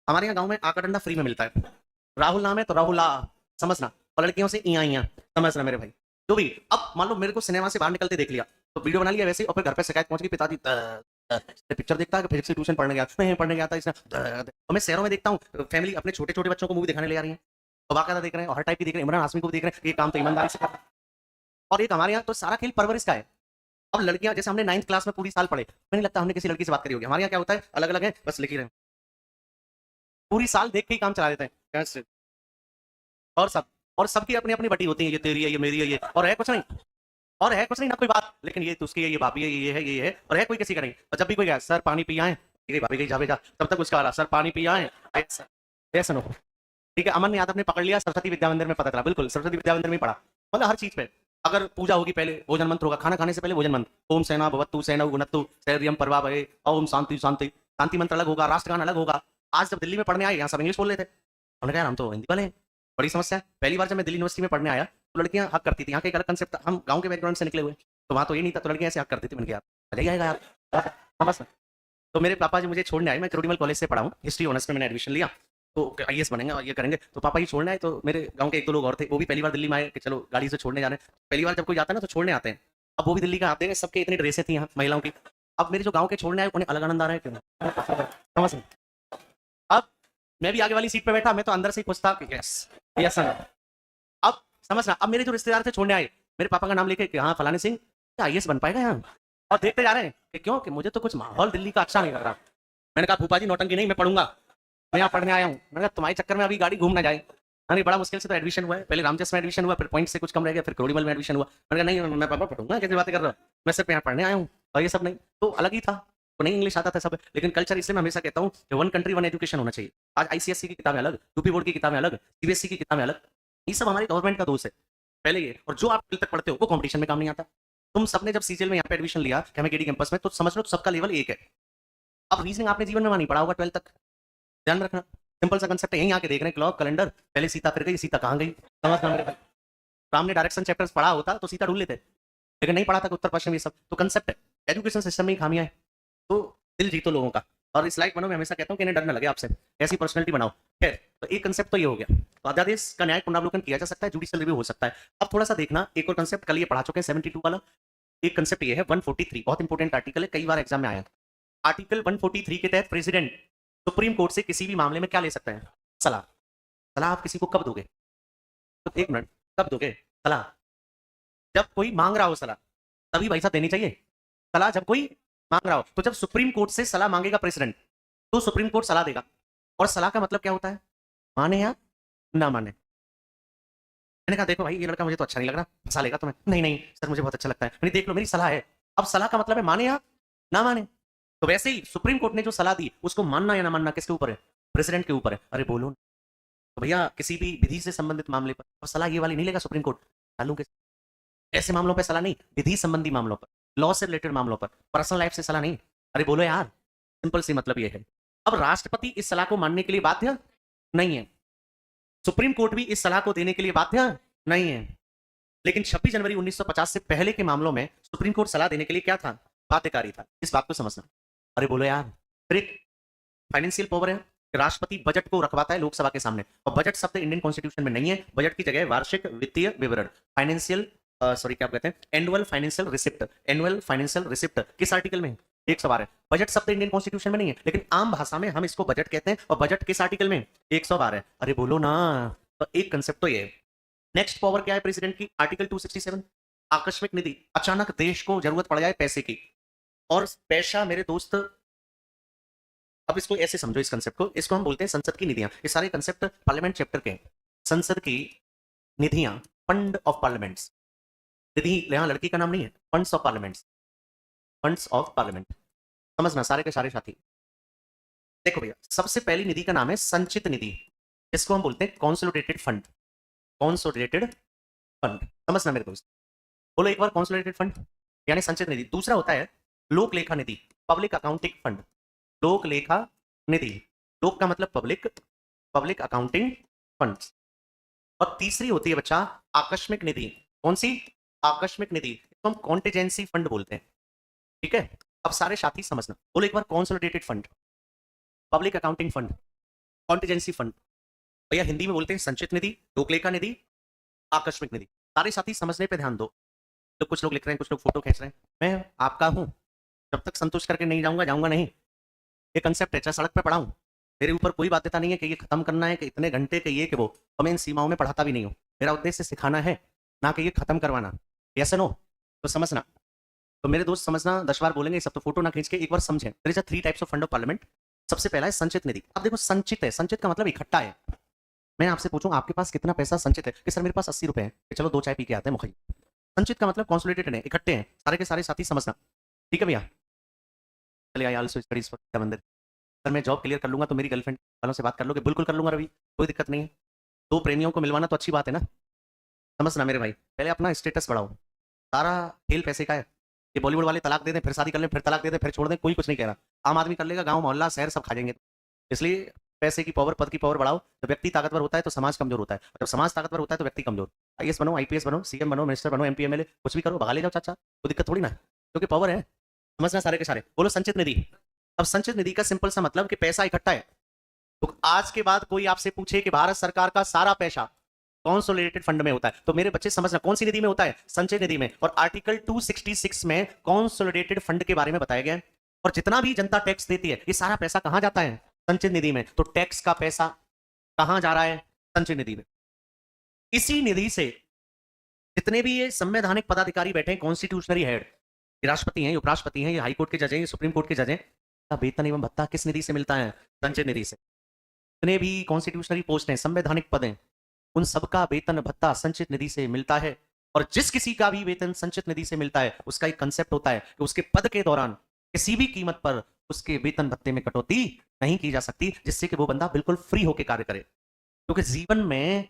हमारे यहाँ गाँव में आका डंडा फ्री में मिलता है। राहुल नाम है तो राहुल आ, समझना। और लड़कियों से इया, समझना मेरे भाई। जो भी, अब मान लो मेरे को सिनेमा से बाहर निकलते देख लिया तो वीडियो बना लिया वैसे ही, और फिर घर पे शिकायत पहुंच गई, पिताजी पिक्चर देखता है कि फिजिक्स से ट्यूशन पढ़ने गया, नहीं पढ़ने गया था इसने। और मैं शहरों में देखता हूँ फैमिली अपने छोटे छोटे बच्चों को मूवी दिखाने ले आ रही है, और बाकायदा देख रहे हैं, और हर टाइप की देख रहे हैं, इमरान हाशमी को भी देख रहे हैं, ये काम तो ईमानदारी से कर रहे हैं। और एक हमारे यहाँ तो सारा खेल परवरिश का है। अब लड़कियां, जैसे हमने 9th क्लास में पूरी साल पढ़े, नहीं लगता हमने किसी लड़की से बात करी होगी। हमारे यहाँ क्या होता है, अलग अलग है, बस लिख ही रहे, पूरी साल देख के ही काम चला देते हैं। और सबकी अपनी अपनी बटी होती है, ये तेरी है, ये मेरी है, ये, और है कुछ नहीं, और है कुछ नहीं ना कोई बात, लेकिन ये तो उसकी है, ये भाभी है, ये है, ये है, और है कोई किसी का नहीं। और जब भी कोई गया, सर पानी पी आए, ठीक है भाभी गई जावे जा, तब तक उसका वाला सर पानी पिया है ऐसा नो। ठीक है, अमन यादव ने पकड़ लिया, सरस्वती विद्या मंदिर में पता चला, बिल्कुल सरस्वती विद्या मंदिर में पढ़ा, मतलब हर चीज पे। अगर पूजा होगी पहले भोजन मंत्र होगा, खाना खाने से पहले भोजन मंत्र, ओम सेना भवतु सेना गुणत्तु सैर्यम परवा भये, ओम शांति शांति, शांति मंत्र अलग होगा, राष्ट्रगान अलग होगा। आज जब दिल्ली में पढ़ने आए, यहाँ सब इंग्लिश बोल रहे थे, हमने कहा हम तो हिंदी वाले हैं, बड़ी समस्या है। पहली बार जब मैं दिल्ली यूनिवर्सिटी में पढ़ने आया तो लड़कियां हक करती थी, यहाँ का एक अलग कंसेप्ट था, हम गाँव के बैकग्राउंड से निकले हुए, तो वहाँ तो ये नहीं था, तो लड़कियां ऐसे हक करती थी। मैंने कहा यार चले आएगा यार, हाँ बस। तो मेरे पापा जी मुझे छोड़ने आए, मैं करोड़ीमल कॉलेज से पढ़ा हूँ, हिस्ट्री ऑनर्स में मैंने एडमिशन लिया, तो आईएएस बनेंगे और ये करेंगे, तो पापा ही छोड़ने आए। तो मेरे गांव के एक दो लोग और थे, वो भी पहली बार दिल्ली में आए कि चलो गाड़ी से छोड़ने जा रहे हैं। पहली बार जब कोई जाता है ना तो छोड़ने आते हैं, अब वो भी दिल्ली का आते हैं, सबके इतनी ड्रेसें थी यहाँ महिलाओं की। अब मेरे जो गाँव के छोड़ने आए उन्हें अलग आनंद आ रहा है, क्यों समझ रहे? अब मैं भी आगे वाली सीट पे बैठा, मैं तो अंदर से ही पूछता कि यस यस सर। अब समझ रहा, अब मेरे जो रिश्तेदार थे छोड़ने आए, मेरे पापा का नाम लेके कि हाँ फलाने सिंह क्या आईएएस बन पाएगा यहाँ, और देखते जा रहे हैं कि क्यों, कि मुझे तो कुछ माहौल दिल्ली का अच्छा नहीं लग रहा। मैंने कहा फूफा जी नौटंकी नहीं, मैं पढ़ूंगा, मैं यहाँ पढ़ने आया हूँ। मैंने कहा तुम्हारे चक्कर में अभी गाड़ी घूम ना जाए। हाँ बड़ा मुश्किल से तो एडमिशन हुआ है, पहले रामचस में एडमिशन हुआ, फिर पॉइंट से कुछ कम रह गया, फिर करोड़ीमल में एडमिशन हुआ। मैंने कहा नहीं मैं पापा पढ़ूंगा, कैसे बातें कर रहा हूँ, मैं सिर्फ यहाँ पढ़ने आया हूँ, और ये सब नहीं। तो अलग ही था, तो नहीं इंग्लिश आता था सब, लेकिन कल्चर, इसलिए मैं हमेशा कहता हूँ कि वन कंट्री वन एजुकेशन होना चाहिए। आज आईसीएससी की किताबें अलग, यूपी बोर्ड की किताबें अलग, सीबीएसई की किताबें अलग, ये सब हमारी गवर्नमेंट का दोष है पहले ये। और जो आप ट्वेल्थ तक पढ़ते हो वो कॉम्पिटिशन में काम नहीं आता। तुम सबने जब सीजीएल में यहाँ पे एडमिशन लिया केडी कैंपस में, तो समझ लो सबका लेवल एक है। अब रीजनिंग आपने जीवन में नहीं पढ़ा होगा 12 तक, ध्यान रखना, सिंपल सा कंसेप्ट है। यहीं आके देख रहे हैं क्लॉक कैलेंडर, पहले सीता फिर गई, सीता कहाँ गई, समझना मेरे भाई। राम ने डायरेक्शन चैप्टर्स पढ़ा होता तो सीता ढूंढ लेते, लेकिन नहीं पढ़ा था उत्तर पश्चिम ये सब, तो कंसेप्ट है, एजुकेशन सिस्टम में ही खामियां है। तो दिल जीतो लोगों का, और इस लाइक बनो, मैं हमेशा कहता हूँ कि इन्हें डर न लगे आपसे, ऐसी पर्सनैलिटी बनाओ। खैर, तो एक कंसेप्ट तो ये हो गया, तो अध्यादेश का न्याय पुनरावलोकन किया जा सकता है, जुडिशियल रिव्यू हो सकता है। अब थोड़ा सा देखना, एक और कंसेप्ट कल ये पढ़ा चुके हैं 72 वाला, एक कंसेप्ट ये है 143, बहुत इंपॉर्टेंट आर्टिकल है, कई बार एग्जाम में आया। आर्टिकल 143 के तहत प्रेसिडेंट सुप्रीम कोर्ट से किसी भी मामले में क्या ले सकते हैं, सलाह। सलाह आप किसी को कब दोगे, तो एक मिनट, कब दोगे सलाह? जब कोई मांग रहा हो सलाह, तभी भाई साहब देनी चाहिए सलाह, जब कोई मांग रहा हो। तो जब सुप्रीम कोर्ट से सलाह मांगेगा प्रेसिडेंट, तो सुप्रीम कोर्ट सलाह देगा, और सलाह का मतलब क्या होता है, माने या ना माने। मैंने कहा देखो भाई ये लड़का मुझे तो अच्छा नहीं लग रहा, फंसा लेगा तुम्हें। नहीं नहीं सर मुझे बहुत अच्छा लगता है, मैंने देख लो मेरी सलाह है। अब सलाह का मतलब है माने या ना माने। तो वैसे ही सुप्रीम कोर्ट ने जो सलाह दी उसको मानना या ना मानना किसके ऊपर है, प्रेसिडेंट के ऊपर है। अरे बोलो, तो भैया किसी भी विधि से संबंधित मामले पर और सलाह ये वाली नहीं लेगा सुप्रीम कोर्ट, चालू के ऐसे मामलों पर सलाह नहीं, विधि संबंधी मामलों पर, लॉ से रिलेटेड मामलों पर, पर्सनल लाइफ से सलाह नहीं। अरे बोलो यार, सिंपल सी मतलब ये है। अब राष्ट्रपति इस सलाह को मानने के लिए बाध्य नहीं है, सुप्रीम कोर्ट भी इस सलाह को देने के लिए बाध्य नहीं है, लेकिन 26 जनवरी 1950 से पहले के मामलों में सुप्रीम कोर्ट सलाह देने के लिए क्या था, बाध्यकारी था। इस बात को समझना। अरे बोलो यार, फिर एक फाइनेंशियल पावर है, राष्ट्रपति बजट को रखवाता है लोकसभा के सामने, और बजट शब्द इंडियन कॉन्स्टिट्यूशन में नहीं है, बजट की जगह वार्षिक वित्तीय विवरण, फाइनेंशियल सॉरी क्या कहते हैं, annual financial receipt. Annual financial receipt किस आर्टिकल में, 112 है। बजट शब्द इंडियन कॉन्स्टिट्यूशन में नहीं है, लेकिन आम भाषा में हम इसको बजट कहते हैं, और बजट किस आर्टिकल में, 112 है। अरे बोलो ना, तो एक कंसेप्ट तो ये है। नेक्स्ट पावर क्या है प्रेसिडेंट की, आर्टिकल 267, आकस्मिक निधि, अचानक देश को जरूरत पड़ जाए पैसे की, और पैसा मेरे दोस्त, अब इसको ऐसे समझो इस कंसेप्ट को, इसको हम बोलते हैं संसद की निधियां। ये सारे कंसेप्ट पार्लियामेंट चैप्टर के हैं। संसद की निधियां, फंड ऑफ पार्लियामेंट्स, निधि यहां लड़की का नाम नहीं है, funds of parliaments, funds of parliament, समझना सारे के सारे साथी। देखो भैया, सबसे पहली निधि का नाम है संचित निधि, इसको हम बोलते हैं कॉन्सोलिडेटेड फंड, कॉन्सोलिडेटेड फंड, समझना मेरे दोस्त। बोलो एक बार, कॉन्सोलिडेटेड फंड यानी संचित निधि। दूसरा होता है लोक लेखा निधि, पब्लिक अकाउंटिंग फंड, लोक लेखा निधि, लोक का मतलब पब्लिक, पब्लिक अकाउंटिंग फंड। और तीसरी होती है बच्चा आकस्मिक निधि, कौन सी, आकस्मिक निधि, इसको हम कॉन्टिजेंसी फंड बोलते हैं, ठीक है। अब सारे साथी समझना, बोलो एक बार, consolidated fund, public accounting fund, contingency fund, भैया हिंदी में बोलते हैं संचित निधि, लोकलेखा निधि, आकस्मिक निधि। सारे साथी समझने पे ध्यान दो। तो कुछ लोग लिख रहे हैं, कुछ लोग फोटो खींच रहे हैं, मैं आपका हूं, जब तक संतुष्ट करके नहीं जाऊंगा जाऊंगा नहीं। ये कंसेप्ट है, चाहे सड़क पे पढ़ाऊं, मेरे ऊपर कोई बाध्यता नहीं है कि ये खत्म करना है, कि इतने घंटे के ये कि वो, और मैं इन सीमाओं में पढ़ाता भी नहीं हूं। मेरा उद्देश्य सिखाना है, ना कि ये खत्म करवाना। यस नो, तो समझना। तो मेरे दोस्त समझना, 10 बार बोलेंगे सब, तो फोटो ना खींच के एक बार समझें। There is 3 types of fund of parliament. सबसे पहला है संचित निधि। अब देखो संचित है, संचित का मतलब इकट्ठा है। मैं आपसे पूछूं आपके पास कितना पैसा संचित है, कि सर मेरे पास 80 रुपए है, कि चलो 2 चाय पी के आते हैं मुखई। संचित का मतलब कॉन्सोलिडेटेड है, इकट्ठे हैं, सारे के सारे साथी समझना, ठीक है भैया। चलिए आई आल्सो स्टडीज फॉर मंदिर। अगर मैं जॉब क्लियर कर लूंगा तो मेरी गर्लफ्रेंड वालों से बात कर लोगे? बिल्कुल कर लूंगा रवि, कोई दिक्कत नहीं है। दो प्रेमियों को मिलवाना तो अच्छी बात है ना। समझना मेरे भाई, पहले अपना स्टेटस बढ़ाओ। सारा खेल पैसे का है। ये बॉलीवुड वाले तलाक दे दें, फिर शादी कर लें, फिर तलाक दे दें, फिर छोड़ दें, कोई कुछ नहीं कह रहा। आम आदमी कर लेगा, गांव मोहल्ला शहर सब खा जाएंगे। इसलिए पैसे की पावर, पद की पावर बढ़ाओ। जब व्यक्ति ताकतवर होता है तो समाज कमजोर होता है, और जब समाज ताकतवर होता है तो व्यक्ति कमजोर। आईएएस बनो, आईपीएस बनो, सीएम बनो, मिनिस्टर बनो, एमपी एमएलए कुछ भी करो, भगा ले जाओ चाचा, कोई दिक्कत थोड़ी ना है, क्योंकि पावर है। समझना सारे के सारे। बोलो संचित निधि। अब संचित निधि का सिंपल सा मतलब कि पैसा इकट्ठा है। तो आज के बाद कोई आपसे पूछे कि भारत सरकार का सारा पैसा कंसोलिडेटेड फंड में होता है, तो मेरे बच्चे समझना कौन सी निधि में होता है? संचय निधि में। और आर्टिकल 266 में कंसोलिडेटेड फंड के बारे में बताया गया है। और जितना भी जनता टैक्स देती है, ये सारा पैसा कहां जाता है? संचय निधि में। तो टैक्स का पैसा कहां जा रहा है? संचय निधि में। इसी निधि से जितने भी ये संवैधानिक पदाधिकारी बैठे हैं, कॉन्स्टिट्यूशनरी हेड, राष्ट्रपति हैं, उपराष्ट्रपति हैं, ये हाई कोर्ट के जज हैं, ये सुप्रीम कोर्ट के जज हैं, का वेतन एवं भत्ता किस निधि से मिलता है? संचय निधि से। जितने भी कॉन्स्टिट्यूशनरी पोस्ट हैं, संवैधानिक पद हैं, उन सबका वेतन भत्ता संचित निधि से मिलता है। और जिस किसी का भी वेतन संचित निधि से मिलता है, उसका एक कंसेप्ट होता है कि उसके पद के दौरान किसी भी कीमत पर उसके वेतन भत्ते में कटौती नहीं की जा सकती, जिससे कि वो बंदा बिल्कुल फ्री होकर कार्य करे। क्योंकि जीवन में,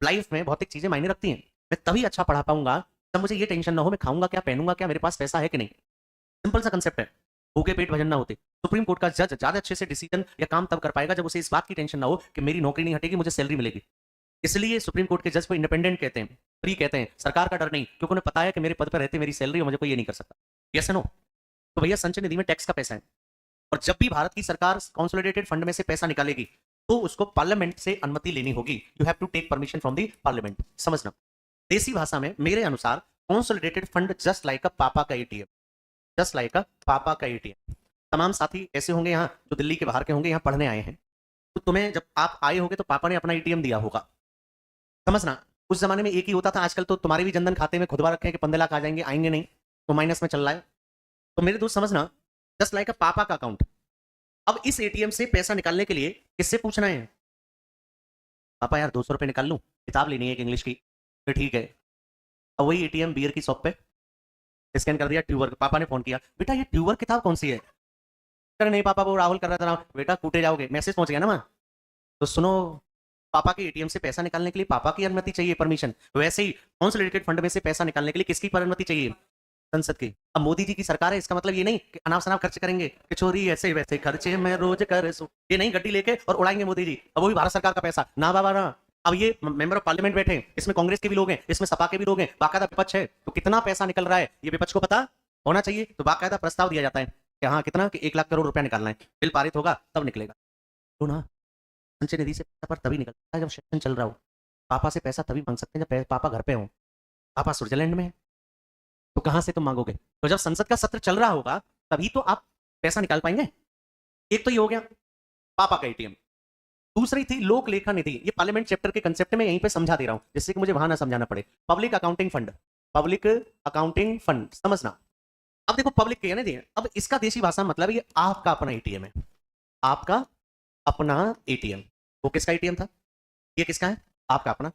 लाइफ में भौतिक चीजें मायने रखती हैं। मैं तभी अच्छा पढ़ा पाऊंगा जब मुझे ये टेंशन ना हो मैं खाऊंगा क्या, पहनूंगा क्या, मेरे पास पैसा है कि नहीं। सिंपल सा कंसेप्ट है। भूखे पेट भजन ना होते। सुप्रीम कोर्ट का जज ज्यादा अच्छे से डिसीजन या काम तब कर पाएगा जब उसे इस बात की टेंशन ना हो कि मेरी नौकरी नहीं हटेगी, मुझे सैलरी मिलेगी। इसलिए सुप्रीम कोर्ट के जज को इंडिपेंडेंट कहते हैं, फ्री कहते हैं, सरकार का डर नहीं, क्योंकि उन्हें पता है कि मेरे पद पर रहते मेरी सैलरी और मुझे कोई ये नहीं कर सकता। Yes no? तो भैया संचय निधि में टैक्स का पैसा है। और जब भी भारत की सरकार कंसोलिडेटेड फंड में से पैसा निकालेगी तो उसको पार्लियामेंट से अनुमति लेनी होगी। You have to take permission from the parliament. समझना, देसी भाषा में मेरे अनुसार consolidated fund just like a पापा का एटीएम, जस्ट लाइक अ पापा का एटीएम। तमाम साथी ऐसे होंगे यहाँ जो दिल्ली के बाहर के होंगे, यहाँ पढ़ने आए हैं, तो तुम्हें जब आप आए होगे तो पापा ने अपना एटीएम दिया होगा। समझना, उस जमाने में एक ही होता था, आजकल तो तुम्हारे भी जनधन खाते में खुदवा रखे हैं कि 15 लाख आ जाएंगे, आएंगे नहीं, तो माइनस में चल रहा है। तो मेरे दोस्त समझना, जस्ट लाइक अ पापा का अकाउंट। अब इस एटीएम से पैसा निकालने के लिए किससे पूछना है? पापा यार 200 रुपए निकाल लूं, किताब लेनी है एक इंग्लिश की। तो ठीक है। अब वही एटीएम बियर की शॉप पे स्कैन कर दिया, ट्यूबर। पापा ने फोन किया, बेटा ये ट्यूबर किताब कौन सी है? अरे नहीं पापा, वो राहुल कर रहा था। बेटा कूटे जाओगे, मैसेज पहुंच गया ना वहां। तो सुनो, पापा के एटीएम से पैसा निकालने के लिए पापा की अनुमति चाहिए, परमिशन। वैसे ही कंसोलिडेटेड फंड में से पैसा निकालने के लिए किसकी अनुमति चाहिए? संसद की। अब मोदी जी की सरकार है, इसका मतलब ये नहीं कि अनाप शनाप खर्च करेंगे कि चोरी ऐसे वैसे खर्चे मैं रोज कर सू, ये नहीं गड्डी लेके और उड़ाएंगे मोदी जी। अब वो भी भारत सरकार का पैसा ना बाबा ना। अब ये मेंबर ऑफ पार्लियामेंट बैठे हैं, इसमें कांग्रेस के भी लोग हैं, इसमें सपा के भी लोग हैं, बाकायदा विपक्ष है। तो कितना पैसा निकल रहा है ये विपक्ष को पता होना चाहिए। तो बाकायदा प्रस्ताव दिया जाता है कि हाँ कितना, कि 1 लाख करोड़ रुपया निकालना है, बिल पारित होगा तब निकलेगा। तो ना संचय निधि से पैसा पर तभी निकलता है जब सेशन चल रहा हो। पापा से पैसा तभी मांग सकते हैं जब पापा घर पे हो। पापा स्विट्जरलैंड में है तो कहां से तुम मांगोगे? तो जब संसद का सत्र चल रहा होगा तभी तो आप पैसा निकाल पाएंगे। एक तो ये हो गया पापा का एटीएम। दूसरी थी लोक लेखा निधि। ये पार्लियामेंट चैप्टर के कंसेप्ट में यहीं पे समझा दे रहा हूं जिससे कि मुझे वहां ना समझाना पड़े। Public accounting fund, public accounting fund समझना। अब देखो पब्लिक के है ना जी, अब इसका देसी भाषा मतलब ये आपका अपना एटीएम है, आपका अपना एटीएम। वो किसका एटीएम था? ये किसका है? आपका अपना।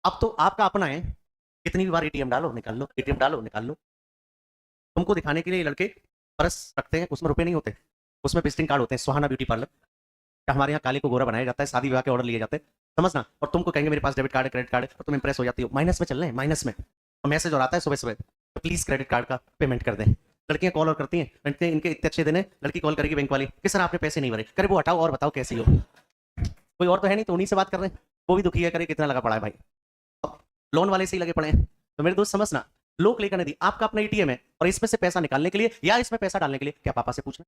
अब तो आपका अपना है, कितनी भी बार एटीएम डालो निकाल लो, एटीएम डालो निकाल लो। तुमको दिखाने के लिए लड़के पर्स रखते हैं, उसमें रुपए नहीं होते, उसमें विजिटिंग कार्ड होते हैं। सुहाना ब्यूटी पार्लर, हमारे यहाँ काले को गोरा बनाया जाता है, शादी विवाह के ऑर्डर लिए जाते हैं, समझना। और तुमको कहेंगे मेरे पास डेबिट कार्ड है, क्रेडिट कार्ड है, और तुम इंप्रेस हो जाती हो। माइनस में चल रहे हैं, माइनस में। और मैसेज और आता है सुबह सुबह, तो प्लीज क्रेडिट कार्ड का पेमेंट कर दें। लड़कियां कॉल और करती हैं, इनके इतने अच्छे दिन है, लड़की कॉल करेगी बैंक वाली कि सर आपने पैसे नहीं भरे। करे वो हटाओ और बताओ कैसी हो। कोई और तो है नहीं, तो उन्हीं से बात कर रहे हैं। वो भी दुखी है, करे कितना लगा पड़ा है भाई, अब लोन वाले से ही लगे पड़े हैं। तो मेरे दोस्त समझना, लोक लेखा निधि आपका अपना एटीएम है, और इसमें से पैसा निकालने के लिए या इसमें पैसा डालने के लिए क्या पापा से पूछना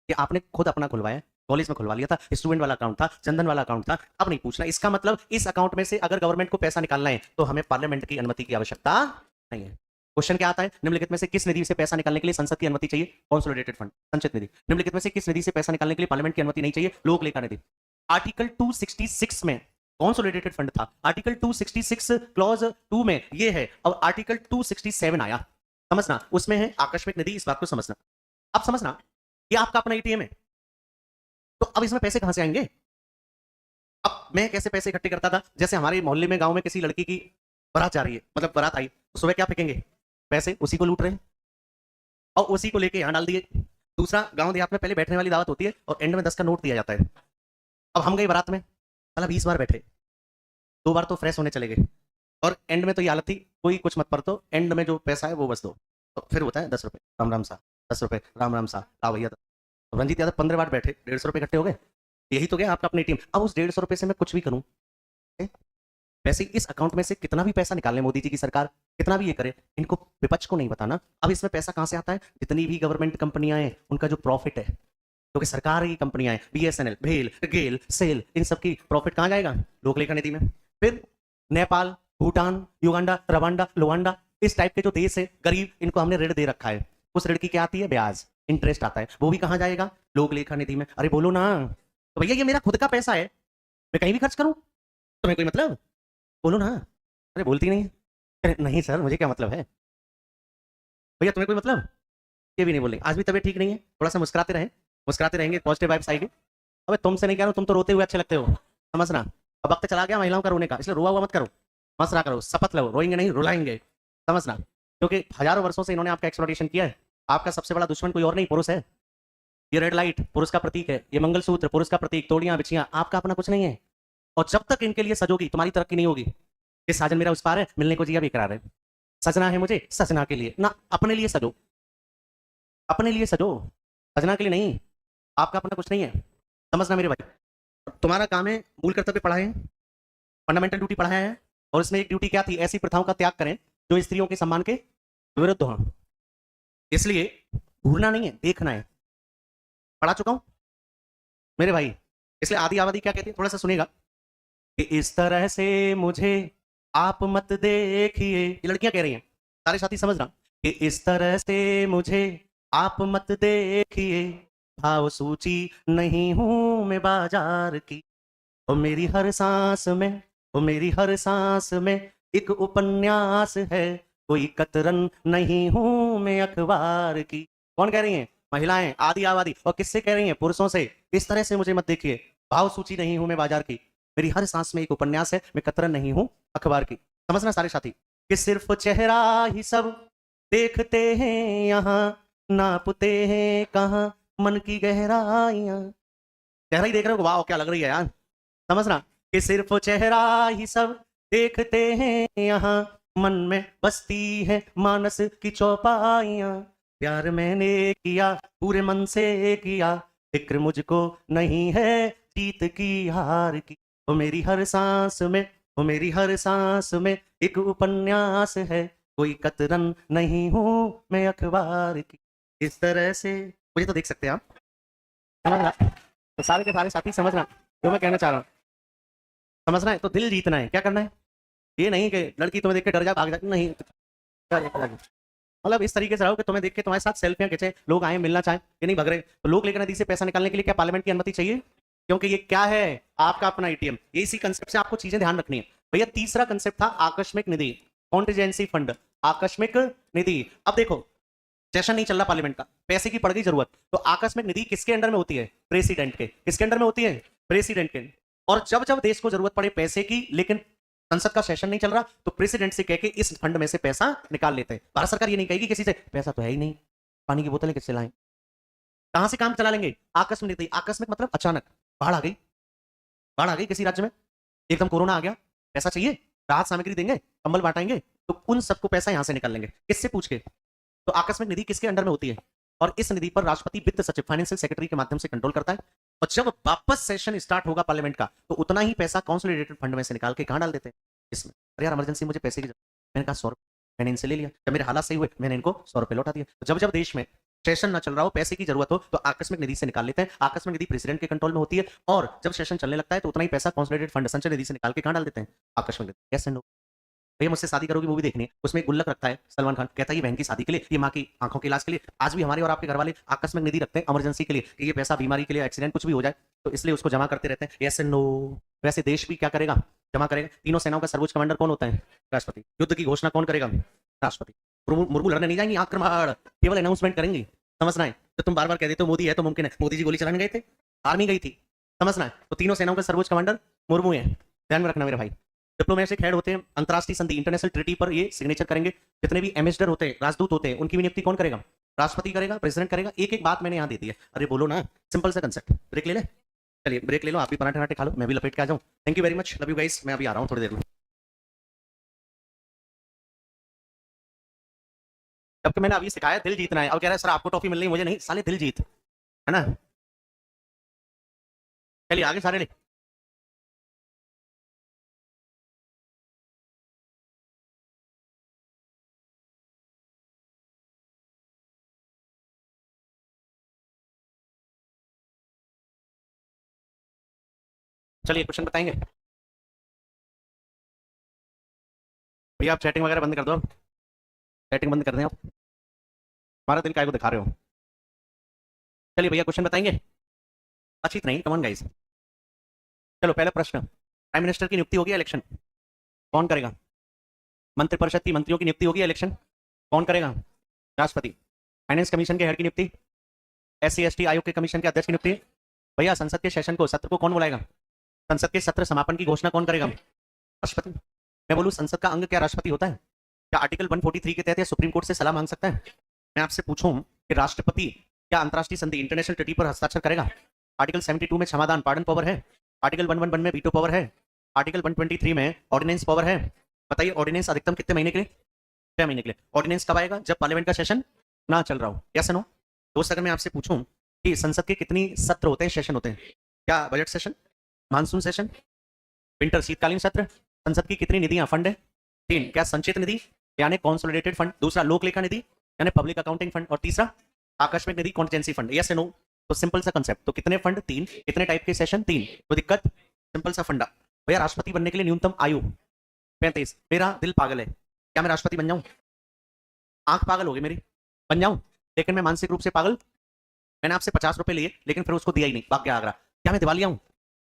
कि आपने खुद अपना खुलवाया, कॉलेज में खुलवा लिया था, स्टूडेंट वाला अकाउंट था, जनधन वाला अकाउंट था, अब नहीं पूछना। इसका मतलब इस अकाउंट में से अगर गवर्नमेंट को पैसा निकालना है तो हमें पार्लियामेंट की अनुमति की आवश्यकता नहीं है। क्वेश्चन क्या आता है? निम्नलिखित में से किस निधि से पैसा निकालने के लिए संसद की अनुमति चाहिए? कंसोलिडेटेड फंड, संचित निधि। निम्नलिखित में से किस निधि से पैसा निकालने के लिए पार्लियामेंट की अनुमति नहीं चाहिए? लोक लेखा निधि। आर्टिकल 266 में कंसोलिडेटेड फंड था, आर्टिकल 266 क्लॉज 2 में ये है, और आर्टिकल 267 आया, समझना, उसमें है आकस्मिक निधि। इस बात को समझना। अब समझना, ये आपका अपना एटीएम है, तो अब इसमें पैसे कहां से आएंगे? अब मैं कैसे पैसे इकट्ठे करता था? जैसे हमारे मोहल्ले में, गांव में किसी लड़की की बारात जा रही है, मतलब बारात आई, तो सुबह क्या फेंकेंगे? पैसे। उसी को लूट रहे हैं और उसी को लेके यहां डाल दिए। दूसरा, गांव देहात में पहले बैठने वाली दावत होती है और एंड में 10 का नोट दिया जाता है। अब हम गए बारात में, साला 20 बार बैठे, 2 बार तो फ्रेश होने चले गए और एंड में तो ये हालत थी, कोई कुछ मत पढ़तो, एंड में जो पैसा है वो बस दो। तो फिर होता है 10 रुपये, राम राम सा, 10 रुपये, राम राम सा, लाओ भैया। तो रंजीत यादव 15 बार बैठे, 150 रुपये इकट्ठे हो गए। यही तो गया आपका अपनी टीम। अब उस 150 रुपये से मैं कुछ भी करूँ, वैसे इस अकाउंट में से कितना भी पैसा निकाल ले मोदी जी की सरकार, कितना भी ये करे, इनको विपक्ष को नहीं बताना। अब इसमें पैसा कहाँ से आता है? जितनी भी गवर्नमेंट कंपनियां हैं उनका जो प्रॉफिट है, क्योंकि सरकार की कंपनियां हैं, बीएसएनएल, भेल, गेल, सेल, इन सब की प्रॉफिट कहाँ जाएगा? लोक लेखा निधि में। फिर नेपाल, भूटान, युगांडा, रवांडा, लोवांडा, इस टाइप के जो देश है गरीब, इनको हमने ऋण दे रखा है। उस ऋण की क्या आती है? ब्याज, इंटरेस्ट आता है। वो भी कहाँ जाएगा? लोक लेखा निधि में। अरे बोलो ना, तो भैया ये मेरा खुद का पैसा है, मैं कहीं भी खर्च करूं, तुम्हें कोई मतलब? बोलो ना। अरे बोलती नहीं। अरे नहीं सर, मुझे क्या मतलब है? भैया तुम्हें कोई मतलब? ये भी नहीं बोलेंगे। आज भी तबीयत ठीक नहीं है, थोड़ा सा मुस्कुराते रहें, मुस्कुराते रहेंगे, पॉजिटिव वाइब्स आएगी। अबे तुमसे नहीं कह रहा हूँ, तुम तो रोते हुए अच्छे लगते हो, समझना। अब वक्त चला गया महिलाओं का रोने का, इसलिए रोआ हुआ मत करो, मसरा करो, शपथ लो, रोएंगे नहीं, रुलाएंगे, समझना। क्योंकि हजारों वर्षों से इन्होंने आपका एक्सप्लॉइटेशन किया है। आपका सबसे बड़ा दुश्मन कोई और नहीं, पुरुष है। ये रेड लाइट पुरुष का प्रतीक है, ये मंगलसूत्र पुरुष का प्रतीक, तोड़ियां बिछियां आपका अपना कुछ नहीं है। और जब तक इनके लिए सजोगी, तुम्हारी तरक्की नहीं होगी। ये साजन मेरा उस पार है, मिलने को जिया बेकरार है। सजना है मुझे सजना के लिए ना, अपने लिए सजो, अपने लिए सजो, सजना के लिए नहीं। आपका अपना कुछ नहीं है, समझना मेरे भाई। तुम्हारा काम है मूल कर्तव्य पढ़ाए, फंडामेंटल ड्यूटी पढ़ाया है, और इसमें एक ड्यूटी क्या थी? ऐसी प्रथाओं का त्याग करें जो स्त्रियों के सम्मान के विरुद्ध हो। इसलिए घूरना नहीं है, देखना है। पढ़ा चुका हूं मेरे भाई। इसलिए आदि आबादी क्या कहती है, थोड़ा सा सुनेगा कि इस तरह से मुझे आप मत देखिए, ये लड़कियां कह रही हैं, सारे साथी समझ रहा, कि इस तरह से मुझे आप मत देखिए, भाव सूची नहीं हूं मैं बाजार की, और मेरी हर सांस में, और मेरी हर सांस में एक उपन्यास है, कोई कतरन नहीं हूं मैं अखबार की। कौन कह रही हैं? महिलाएं, आदि आबादी। और किससे कह रही हैं? पुरुषों से। इस तरह से मुझे मत देखिए, भाव सूची नहीं हूं मैं बाजार की, मेरी हर सांस में एक उपन्यास है, मैं कतरन नहीं हूं अखबार की। समझना सारे साथी, कि सिर्फ चेहरा ही सब देखते हैं यहाँ, नापते हैं कहाँ मन की गहराइयां। चेहरा ही देख रहे हो, वाह क्या लग रही है यार, समझना। कि सिर्फ चेहरा ही सब देखते हैं यहाँ, मन में बसती है मानस की चौपाइयां, प्यार मैंने किया पूरे मन से किया, फिक्र मुझको नहीं है जीत की हार की, वो मेरी हर सांस में, वो मेरी हर सांस में एक उपन्यास है, कोई कतरन नहीं हूं मैं अखबार की। इस तरह से मुझे तो देख सकते हैं आप, समझना। तो सारे के सारे साथी समझना जो मैं कहना चाह रहा हूँ, समझना है। तो दिल जीतना है, क्या करना है? ये नहीं कि लड़की तुम्हें देख के डर जा भाग जा, नहीं। मतलब इस तरीके से रहो कि तुम्हें देख के तुम्हारे साथ सेल्फियां खींचे, लोग आए मिलना चाहें, कि नहीं भग रहे। तो लोक लेखा निधि से पैसा निकालने के लिए क्या पार्लियामेंट की अनुमति चाहिए? क्योंकि ये क्या है? आपका अपना एटीएम। ये इसी कंसेप्ट से आपको चीजें ध्यान रखनी है भैया। तीसरा कंसेप्ट था आकस्मिक निधि, कॉन्टिजेंसी फंड, आकस्मिक निधि। अब देखो, सेशन नहीं चल रहा पार्लियामेंट का, पैसे की पड़ गई जरूरत, तो आकस्मिक निधि किसके अंडर में होती है? प्रेसिडेंट के। किसके अंडर में होती है? प्रेसिडेंट के। और जब जब देश को जरूरत पड़े पैसे की, लेकिन संसद का सेशन नहीं चल रहा, तो प्रेसिडेंट से कह के इस फंड में से पैसा निकाल लेते हैं। भारत सरकार ये नहीं कहेगी किसी से पैसा तो है ही नहीं, पानी की बोतलें किससे लाएं, कहां से काम चला लेंगे? आकस्मिक निधि। आकस्मिक मतलब अचानक बाढ़ आ गई, बाढ़ आ गई किसी राज्य में, एकदम कोरोना आ गया, पैसा चाहिए, राहत सामग्री देंगे, कंबल बांटेंगे, तो उन सबको पैसा यहां से निकाल लेंगे। किससे पूछ के? तो आकस्मिक निधि किसके अंडर में होती है? और इस निधि पर राष्ट्रपति वित्त सचिव, फाइनेंशियल सेक्रेटरी के माध्यम से कंट्रोल करता है। और जब वापस सेशन स्टार्ट होगा पार्लियामेंट का, तो उतना ही पैसा कंसोलिडेटेड फंड में से निकाल के कहां डाल देते हैं? इसमें। अरे यार इमरजेंसी मुझे पैसे की जरूरत, मैंने कहा 100 रुपये, मैंने इनसे ले लिया, जब मेरे हालात सही हुए मैंने इनको 100 रुपये लौटा दिया। तो जब जब देश में सेशन ना चल रहा हो, पैसे की जरूरत हो, तो आकस्मिक निधि से निकाल लेते हैं। आकस्मिक निधि प्रेसिडेंट के कंट्रोल में होती है, और जब सेशन चलने लगता है तो उतना ही पैसा कंसोलिडेटेड फंड, संचय निधि से निकाल के कहां डाल देते हैं? आकस्मिक निधि। कैसे नो भैया मुझसे शादी करोगी मूवी देखनी है, उसमें एक गुल्लक रखता है सलमान खान, कहता है ये बहन की शादी के लिए, ये माँ की आंखों के इलाज के लिए। आज भी हमारे और आपके घर वाले आकस्मिक निधि रखते हैं इमरजेंसी के लिए, कि ये पैसा बीमारी के लिए, एक्सीडेंट कुछ भी हो जाए, तो इसलिए उसको जमा करते रहते हैं। Yes and no. वैसे देश भी क्या करेगा? जमा करेगा। तीनों सेनाओं का सर्वोच्च कमांडर कौन होता है? राष्ट्रपति। युद्ध की घोषणा कौन करेगा? राष्ट्रपति। मुर्मू लड़ने नहीं जाएंगी आक्रमण, केवल अनाउंसमेंट करेंगी, समझना है। तो तुम बार बार कह देते हो मोदी है तो मुमकिन है, मोदी जी गोली चलाने गए थे, आर्मी गई थी, समझना है। तो तीनों सेनाओं का सर्वोच्च कमांडर मुर्मू है, ध्यान में रखना मेरे भाई। डिप्लोमेटिक हेड होते हैं, अंतरराष्ट्रीय संधि, इंटरनेशनल ट्रीटी पर ये सिग्नेचर करेंगे। जितने भी एम्बेसडर होते हैं, राजदूत होते हैं, उनकी भी नियुक्ति कौन करेगा? राष्ट्रपति करेगा, प्रेसिडेंट करेगा, एक एक बात मैंने यहाँ दे दी है। अरे बोलो ना, सिंपल सा कंसेप्ट। ब्रेक ले ले, चलिए ब्रेक ले लो, आप भी पराठे वराठे खा लो, मैं भी लपेट के आ जाऊँ। Thank you very much, love you guys, मैं अभी आ रहा हूँ थोड़ी देर में। जबकि मैंने अभी सिखाया दिल जीतना है, अब कह रहा है सर आपको टॉफी मिल रही है मुझे नहीं, साले दिल जीत, है ना। चलिए आगे सारे ले। चलिए क्वेश्चन बताएंगे भैया, आप चैटिंग वगैरह बंद कर दो, चैटिंग बंद कर दें आप, हमारा दिल काय को दिखा रहे हो। चलिए भैया क्वेश्चन बताएंगे, अच्छी नहीं, कमन गाइस। चलो पहला प्रश्न, प्राइम मिनिस्टर की नियुक्ति होगी इलेक्शन, कौन करेगा? मंत्रिपरिषद की मंत्रियों की नियुक्ति होगी इलेक्शन, कौन करेगा? राष्ट्रपति। फाइनेंस कमीशन के हेड की नियुक्ति, SC ST आयोग के कमीशन के अध्यक्ष की नियुक्ति, भैया संसद के सेशन को, सत्र को कौन बुलाएगा? संसद के सत्र समापन की घोषणा कौन करेगा? राष्ट्रपति। मैं बोलूं संसद का अंग क्या राष्ट्रपति होता है? क्या आर्टिकल 143 के तहत या सुप्रीम कोर्ट से सलाह मांग सकता है? मैं आपसे पूछूं कि राष्ट्रपति क्या अंतरराष्ट्रीय संधि इंटरनेशनल ट्रीटी पर हस्ताक्षर करेगा? आर्टिकल 72 में क्षमादान पार्डन पावर है, आर्टिकल 111 में वीटो पावर है, आर्टिकल 123 में ऑर्डिनेंस पावर है। बताइए ऑर्डिनेंस अधिकतम कितने महीने के लिए? 6 महीने के लिए। ऑर्डिनेंस कब आएगा? जब पार्लियामेंट का सेशन ना चल रहा हो, यस नो। दोस्त अगर मैं आपसे पूछूं कि संसद के कितनी सत्र होते हैं, सेशन होते हैं? क्या budget session, monsoon session, winter शीतकालीन सत्र? संसद की कितनी निधियां, फंड है? 3। क्या संचित निधि यानी कॉन्सोलिडेटेड फंड, दूसरा लोक लेखा निधि यानी पब्लिक अकाउंटिंग फंड, और तीसरा आकस्मिक निधि कॉन्टिजेंसी फंड, यस नो। तो सिंपल सा कंसेप्ट, तो कितने फंड? 3। कितने टाइप के सेशन? 3। तो दिक्कत, सिंपल सा फंडा। भैया राष्ट्रपति बनने के लिए न्यूनतम आयु 35। मेरा दिल पागल है, क्या मैं राष्ट्रपति बन जाऊं? आंख पागल होगी मेरी, बन जाऊं, लेकिन मैं मानसिक रूप से पागल। मैंने आपसे 50 रुपए लिए लेकिन फिर उसको दिया ही नहीं, भाग गया आगरा, क्या मैं दिवालिया हूं?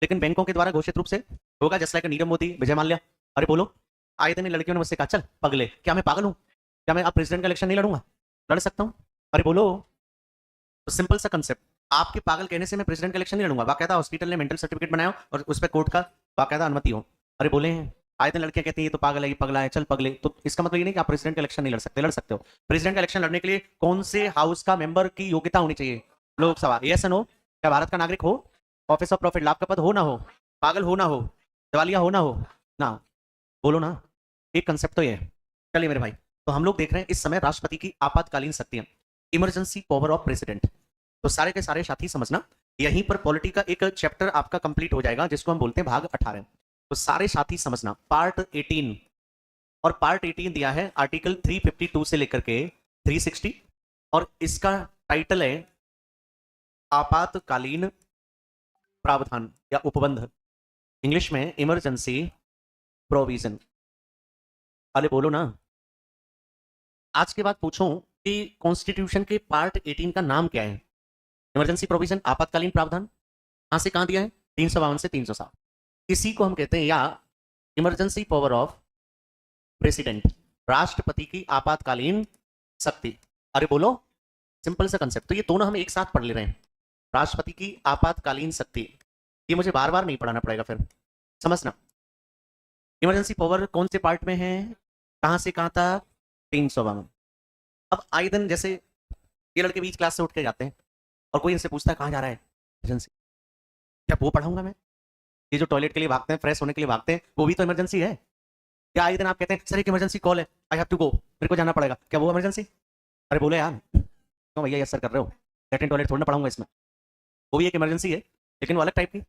लेकिन बैंकों के द्वारा घोषित रूप से होगा, जैसे लाइक नीरव मोदी, विजय माल्या। अरे बोलो, आए दिन लड़कियों ने मुझसे कहा चल पगले, क्या मैं पागल हूं? क्या मैं अब प्रेसिडेंट का इलेक्शन नहीं लड़ूंगा? लड़ सकता हूं। अरे बोलो, तो सिंपल सा कंसेप्ट, आपके पागल कहने से मैं प्रेसिडेंट का इलेक्शन नहीं लड़ूंगा। बाकायदा हॉस्पिटल ने मेंटल सर्टिफिकेट बनाया और उस पर कोर्ट का बाकायदा अनुमति हो। अरे बोले हैं, आए दिन लड़कियां कहती हैं ये तो पागल है, ये पगला है, चल पगले। तो इसका मतलब ये नहीं कि आप प्रेसिडेंट का इलेक्शन नहीं लड़ सकते, लड़ सकते हो। प्रेसिडेंट का इलेक्शन लड़ने के लिए कौन से हाउस का मेंबर की योग्यता होनी चाहिए? Lok Sabha, yes no. क्या भारत का नागरिक हो, ऑफिस ऑफ प्रॉफिट, लाभ का पद हो ना हो, पागल हो ना हो, दिवालिया हो ना हो ना, बोलो ना। एक कंसेप्ट तो ये है। चलिए मेरे भाई, तो हम लोग देख रहे हैं इस समय राष्ट्रपति की आपातकालीन शक्तियां, इमरजेंसी पावर ऑफ प्रेसिडेंट। तो सारे के सारे साथी समझना, यहीं पर पॉलिटी का एक चैप्टर आपका कंप्लीट हो जाएगा, जिसको हम बोलते हैं भाग 18। तो सारे साथी समझना, पार्ट 18, और पार्ट 18 दिया है आर्टिकल 352 से लेकर के 360, और इसका टाइटल है आपातकालीन प्रावधान या उपबंध, इंग्लिश में इमरजेंसी प्रोविजन। अरे बोलो ना। आज के बाद पूछूं कि कॉन्स्टिट्यूशन के पार्ट 18 का नाम क्या है? इमरजेंसी प्रोविजन, आपातकालीन प्रावधान, कहां से कहां दिया है? 352 से 307। इसी को हम कहते हैं या इमरजेंसी पावर ऑफ प्रेसिडेंट, राष्ट्रपति की आपातकालीन शक्ति। अरे बोलो, सिंपल सा कंसेप्ट। तो ये दोनों हम एक साथ पढ़ ले रहे हैं, राष्ट्रपति की आपातकालीन शक्ति। ये मुझे बार बार नहीं पढ़ाना पड़ेगा, फिर समझना। इमरजेंसी पावर कौन से पार्ट में है, कहां से कहां तक? 352। अब आए दिन जैसे ये लड़के बीच क्लास से उठ के जाते हैं और कोई इनसे पूछता है कहाँ जा रहा है, इमरजेंसी, क्या वो पढ़ाऊंगा मैं? ये जो टॉयलेट के लिए भागते हैं, फ्रेश होने के लिए भागते हैं, वो भी तो इमरजेंसी है। क्या आए दिन आप कहते हैं सर एक इमरजेंसी कॉल है, आई हैव टू गो, मेरे को जाना पड़ेगा, क्या वो इमरजेंसी? अरे बोले यार, क्यों भैया यस सर कर रहे हो, लैट्रिन टॉयलेट थोड़ा ना पढ़ाऊंगा इसमें। वो भी एक इमरजेंसी है, लेकिन वो अलग टाइप की।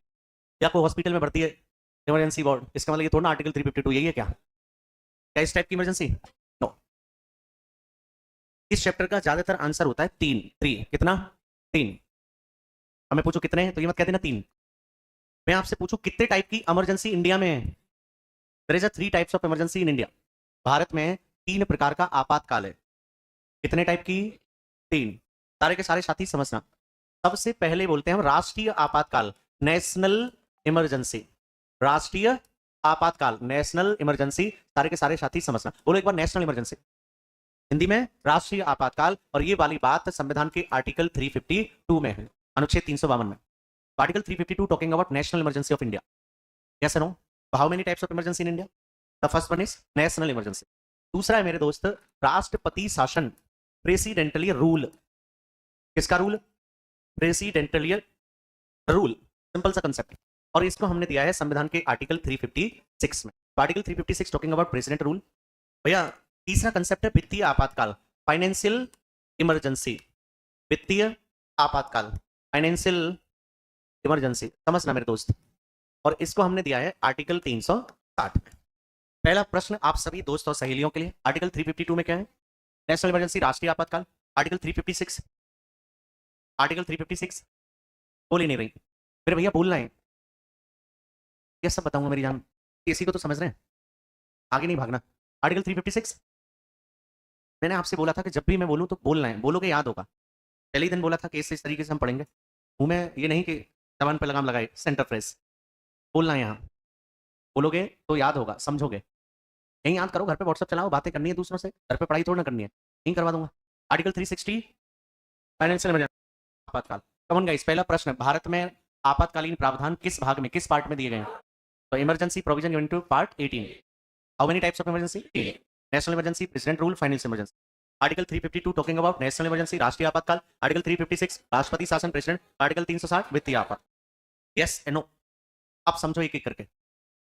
या कोई हॉस्पिटल में भर्ती है, इमरजेंसी वार्ड, इसका मतलब ये थोड़ा ना आर्टिकल 352 यही है क्या? क्या इस टाइप की इमरजेंसी? नो। इस चैप्टर का ज्यादातर आंसर होता है 3। कितना? 3। हमें पूछो कितने हैं तो ये मत कहते ना 3। मैं आपसे पूछूं कितने टाइप की इमरजेंसी इंडिया में है? There is 3 types of emergency in India. Bharat में 3 प्रकार का आपातकाल है। कितने टाइप की? 3। सारे के सारे साथी समझना। सबसे पहले बोलते हैं हम राष्ट्रीय आपातकाल, नेशनल इमरजेंसी। राष्ट्रीय आपातकाल, नेशनल इमरजेंसी। सारे के सारे साथी समझना, बोलो एक बार नेशनल इमरजेंसी, हिंदी में राष्ट्रीय आपातकाल। और ये वाली बात संविधान के आर्टिकल 352 में है, अनुच्छेद 352 में। Article 352 talking about national emergency of India, yes no. How many types of emergency in India? The first one is national emergency. दूसरा है मेरे दोस्त राष्ट्रपति शासन, प्रेसिडेंटली रूल। किसका रूल? प्रेसिडेंटियल रूल, सिंपल सा कंसेप्ट। और इसको हमने दिया है संविधान के आर्टिकल 356 में। तो article 356 talking about president rule. भैया तीसरा कंसेप्ट है वित्तीय आपातकाल, फाइनेंशियल इमरजेंसी। वित्तीय आपातकाल, फाइनेंशियल इमरजेंसी, समझना मेरे दोस्त। और इसको हमने दिया है आर्टिकल 360 में। पहला प्रश्न आप सभी दोस्त और सहेलियों के लिए, आर्टिकल 352 में क्या है? नेशनल इमरजेंसी, राष्ट्रीय आपातकाल। आर्टिकल 356, आर्टिकल 356 बोल ही नहीं रही, फिर भैया बोलना है। ये सब बताऊंगा मेरी जान, इसी को तो समझ रहे हैं, आगे नहीं भागना। आर्टिकल 356 मैंने आपसे बोला था कि जब भी मैं बोलूं तो बोलना है, बोलोगे याद होगा। पहले ही दिन बोला था कि इस तरीके से हम पढ़ेंगे, मुंह में ये नहीं कि जबान पर लगाम लगाए, सेंटर फ्रेस बोलना है। यहाँ बोलोगे तो याद होगा, समझोगे। यहीं याद करो, घर पे व्हाट्सएप चलाओ, बातें करनी है दूसरों से, घर पे पढ़ाई थोड़ी ना करनी है, यहीं करवा दूंगा। आर्टिकल 360 फाइनेंशियल इमरजेंसी, आपातकाल। कमन गाइस, पहला प्रश्न, भारत में आपातकालीन प्रावधान किस भाग में, किस पार्ट में दिए गए हैं? तो emergency provision given to part 18। How many types of emergency? National emergency, president rule, financial emergency. Article 352 talking about national emergency, राष्ट्रीय आपातकाल। आर्टिकल 356 राष्ट्रपति शासन, प्रेसिडेंट। आर्टिकल 360 वित्तीय आपात। यस एंड नो, आप समझो एक एक करके।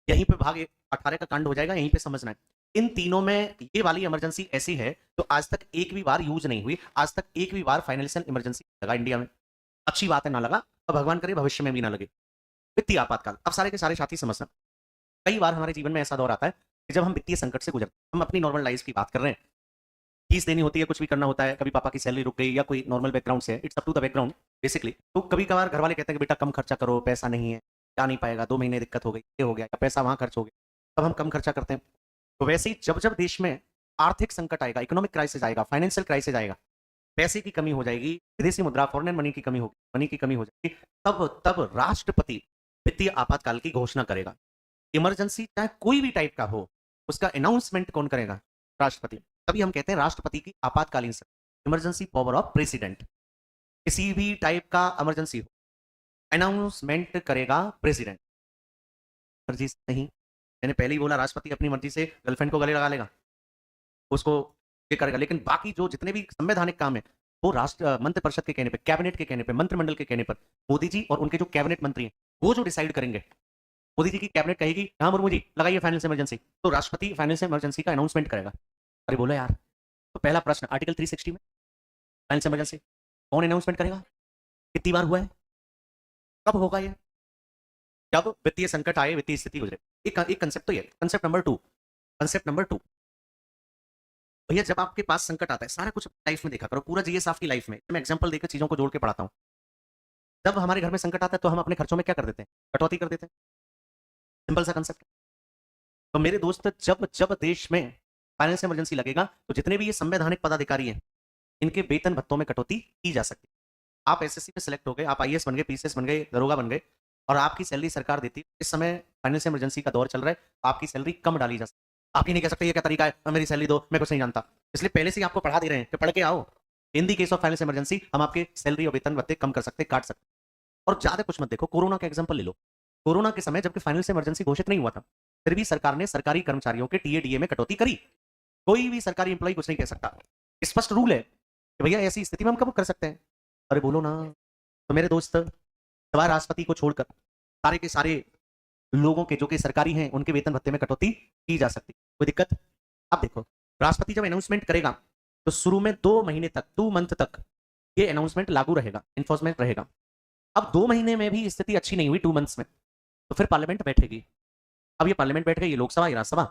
यहीं पे भाग 18 का कांड हो जाएगा, यहीं पे समझना है। इन तीनों में ये वाली इमरजेंसी ऐसी है तो आज तक एक भी बार यूज नहीं हुई, आज तक एक भी बार फाइनेंशियल इमरजेंसी लगा इंडिया में। अच्छी बात है, ना लगा और भगवान करे भविष्य में भी ना लगे। वित्तीय आपातकाल, अब सारे के सारे साथी समझना। कई बार हमारे जीवन में ऐसा दौर आता है कि जब हम वित्तीय संकट से गुजरते हैं, हम अपनी नॉर्मल लाइफ की बात कर रहे हैं, फीस देनी होती है, कुछ भी करना होता है, कभी पापा की सैलरी रुक गई या कोई नॉर्मल बैकग्राउंड से, it's up to the background basically. तो कभी कभार घर वाले कहते हैं कि बेटा कम खर्चा करो, पैसा नहीं है, क्या नहीं पाएगा, 2 महीने दिक्कत हो गई, ये हो गया, या पैसा वहां खर्च हो गया, तब हम कम खर्चा करते हैं। तो वैसे ही जब जब देश में आर्थिक संकट आएगा, इकोनॉमिक क्राइसिस आएगा, फाइनेंशियल क्राइसिस आएगा, पैसे की कमी हो जाएगी, विदेशी मुद्रा, फॉरेन मनी की कमी होगी, मनी की कमी हो जाएगी, तब तब राष्ट्रपति वित्तीय आपातकाल की घोषणा करेगा। इमरजेंसी चाहे कोई भी टाइप का हो, उसका अनाउंसमेंट कौन करेगा? राष्ट्रपति। तभी हम कहते हैं राष्ट्रपति की आपातकालीन इमरजेंसी पावर ऑफ प्रेसिडेंट। किसी भी टाइप का इमरजेंसी हो, अनाउंसमेंट करेगा प्रेसिडेंट, मर्जी से नहीं। मैंने पहले ही बोला, राष्ट्रपति अपनी मर्जी से गर्लफ्रेंड को गले लगा लेगा, उसको ये करेगा, लेकिन बाकी जो जितने भी संवैधानिक काम है वो राष्ट्र मंत्रिपरिषद के कहने पे, कैबिनेट के कहने पे, मंत्रिमंडल के कहने पर मोदी जी और उनके जो कैबिनेट मंत्री हैं वो जो डिसाइड करेंगे। मोदी जी की कैबिनेट कहेगी हाँ मुर्मू जी लगाइए फाइनेंशियल इमरजेंसी, तो राष्ट्रपति फाइनेंशियल इमरजेंसी का अनाउंसमेंट करेगा। अरे बोलो यार, तो पहला प्रश्न, आर्टिकल 360 में फाइनेंशियल इमरजेंसी कौन अनाउंसमेंट करेगा? कितनी बार हुआ है? कब होगा ये? जब वित्तीय संकट आए, वित्तीय स्थिति गुजरे। एक कंसेप्ट तो ये। कंसेप्ट नंबर 2, कंसेप्ट नंबर 2, भैया जब आपके पास संकट आता है, सारा कुछ लाइफ में देखा करो, पूरा जीएस आपकी लाइफ में, मैं एग्जांपल देकर चीजों को जोड़ के पढ़ाता हूँ। जब हमारे घर में संकट आता है तो हम अपने खर्चों में क्या कर देते हैं? कटौती कर देते हैं। सिंपल सा कंसेप्ट। तो मेरे दोस्त, जब जब देश में फाइनेंशियल इमरजेंसी लगेगा तो जितने भी ये संवैधानिक पदाधिकारी हैं, इनके वेतन भत्तों में कटौती की जा सकती है। आप एसएससी में सिलेक्ट हो गए, आप आईएएस बन गए, पीसीएस बन गए, दरोगा बन गए, और आपकी सैलरी सरकार देती है। इस समय फाइनेंशियल इमरजेंसी का दौर चल रहा है, आपकी सैलरी कम डाली जा सकती है। आप ये नहीं कह सकते ये क्या तरीका है, मेरी सैलरी दो, मैं कुछ नहीं जानता। इसलिए पहले से ही आपको पढ़ा दे रहे हैं कि पढ़ के आओ। In the case of financial emergency हम आपके सैलरी और वेतन भत्ते कम कर सकते, काट सकते। और ज्यादा कुछ मत देखो, कोरोना का एग्जाम्पल ले लो। कोरोना के समय जबकि फाइनेंशियल इमरजेंसी घोषित नहीं हुआ था, फिर भी सरकार ने सरकारी कर्मचारियों के टीए में कटौती करी। कोई भी सरकारी एम्प्लॉय कुछ नहीं कह सकता, स्पष्ट रूल है कि भैया ऐसी स्थिति में हम कब कर सकते हैं। अरे बोलो ना। तो मेरे दोस्त, सवाल राष्ट्रपति को छोड़कर सारे के सारे लोगों के जो कि सरकारी हैं उनके वेतन भत्ते में कटौती की जा सकती, कोई दिक्कत? अब देखो, राष्ट्रपति जब अनाउंसमेंट करेगा तो शुरू में 2 महीने तक, 2 मंथ तक ये अनाउंसमेंट लागू रहेगा, इन्फोर्समेंट रहेगा। अब 2 महीने में भी स्थिति अच्छी नहीं हुई, 2 मंथ्स में, तो फिर पार्लियामेंट बैठेगी। अब ये पार्लियामेंट बैठ गई, ये लोकसभा, ये राज्यसभा,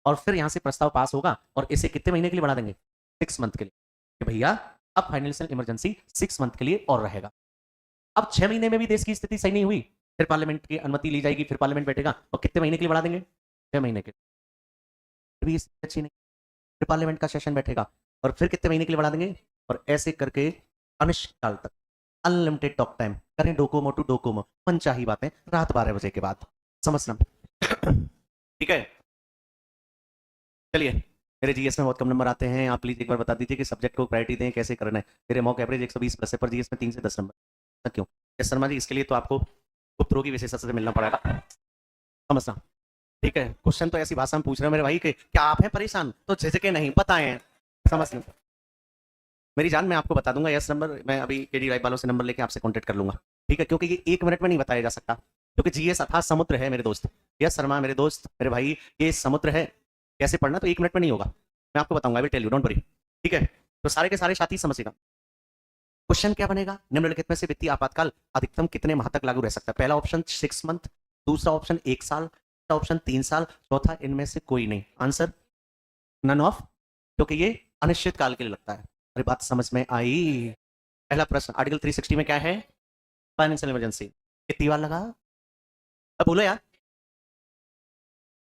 और फिर यहां से प्रस्ताव पास होगा और इसे कितने महीने के लिए बढ़ा देंगे? 6 मंथ के लिए, कि भैया अब फाइनेंशियल इमरजेंसी 6 मंथ के लिए और रहेगा। अब 6 महीने में भी देश की स्थिति सही नहीं हुई, फिर पार्लियामेंट की अनुमति ली जाएगी, फिर पार्लियामेंट बैठेगा और कितने महीने के लिए बढ़ा देंगे? 6 महीने के लिए। फिर भी स्थिति अच्छी नहीं, फिर पार्लियामेंट का सेशन बैठेगा और फिर कितने महीने के लिए बढ़ा देंगे, और ऐसे करके अनिश्चितकाल तक अनलिमिटेड टॉक टाइम करें, डोकोमो टू डोकोमो, मनचाही बातें रात 12 बजे के बाद, समझना। ठीक है, चलिए। मेरे जीएस में बहुत कम नंबर आते हैं, आप प्लीज एक बार बता दीजिए कि सब्जेक्ट को प्रायोरिटी दें, कैसे करना है। मेरे मॉक एवरेज 120 प्लस है, पर जीएस में 3 से 10 नंबर। क्यों? यस शर्मा जी, इसके लिए तो आपको गुप्त रोगी विशेषज्ञ से मिलना पड़ेगा, समझना। ठीक है, क्वेश्चन तो ऐसी भाषा में पूछ रहे हो मेरे भाई के क्या आप हैं परेशान, तो झिझके नहीं, बताएं, समझ लो। मेरी जान, मैं आपको बता दूंगा यस नंबर, मैं अभी केडी लाइव वालों से नंबर लेके आपसे कांटेक्ट कर लूंगा, ठीक है, क्योंकि ये 1 मिनट में नहीं बताया जा सकता, क्योंकि जीएस अथाह समुद्र है मेरे दोस्त। यस शर्मा मेरे दोस्त, मेरे भाई, ये समुद्र है, कैसे पढ़ना तो 1 मिनट में नहीं होगा, मैं आपको बताऊंगा, I tell you, don't worry, ठीक है। तो सारे के सारे साथी समझेगा। क्वेश्चन क्या बनेगा, निम्नलिखित में से वित्तीय आपातकाल अधिकतम कितने माह तक लागू रह सकता है? पहला ऑप्शन 6 मंथ, दूसरा ऑप्शन 1 साल, तीसरा ऑप्शन 3 साल, चौथा इनमें से कोई नहीं। आंसर नन ऑफ, क्योंकि ये अनिश्चित काल के लिए लगता है। अरे बात समझ में आई? पहला प्रश्न, आर्टिकल 360 में क्या है? Financial emergency. कितनी बार लगा? अब बोलो यार,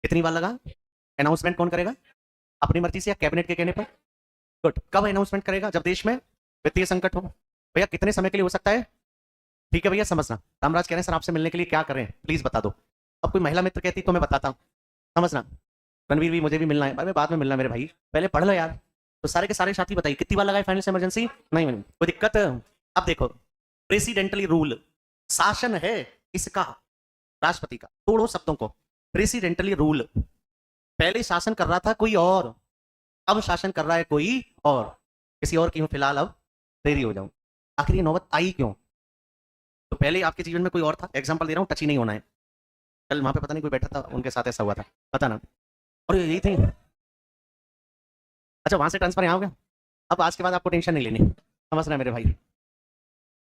कितनी बार लगा? अनाउंसमेंट कौन करेगा? अपनी मर्जी से या कैबिनेट के कहने पर? गुड। कब अनाउंसमेंट करेगा? जब देश में वित्तीय संकट हो। भैया कितने समय के लिए हो सकता है? ठीक है भैया, समझना। रामराज कह रहे हैं सर आपसे मिलने के लिए क्या करें, प्लीज बता दो। अब कोई महिला मित्र कहती तो मैं बताता हूँ, समझना। रणवीर भी, मुझे भी मिलना है, बाद में मिलना मेरे भाई, पहले पढ़ लो यार। तो सारे के सारे साथी बताइए कितनी बार लगाए फाइनेंशियल इमरजेंसी? नहीं, कोई दिक्कत? अब देखो, प्रेसिडेंटली रूल, शासन है इसका, राष्ट्रपति का, तोड़ो शब्दों को। प्रेसिडेंटली रूल, पहले शासन कर रहा था कोई और, अब शासन कर रहा है कोई और, किसी और की हूं फिलहाल, अब देरी हो जाऊं। आखिर ये नौबत आई क्यों? तो पहले आपके जीवन में कोई और था, एग्जांपल दे रहा हूं, टच ही नहीं होना है। कल वहां पे पता नहीं कोई बैठा था, उनके साथ ऐसा हुआ था, पता ना, और यही थे। अच्छा, वहां से ट्रांसफर यहाँ हो गया, अब आज के बाद आपको टेंशन नहीं लेनी, समझ रहे हैं मेरे भाई?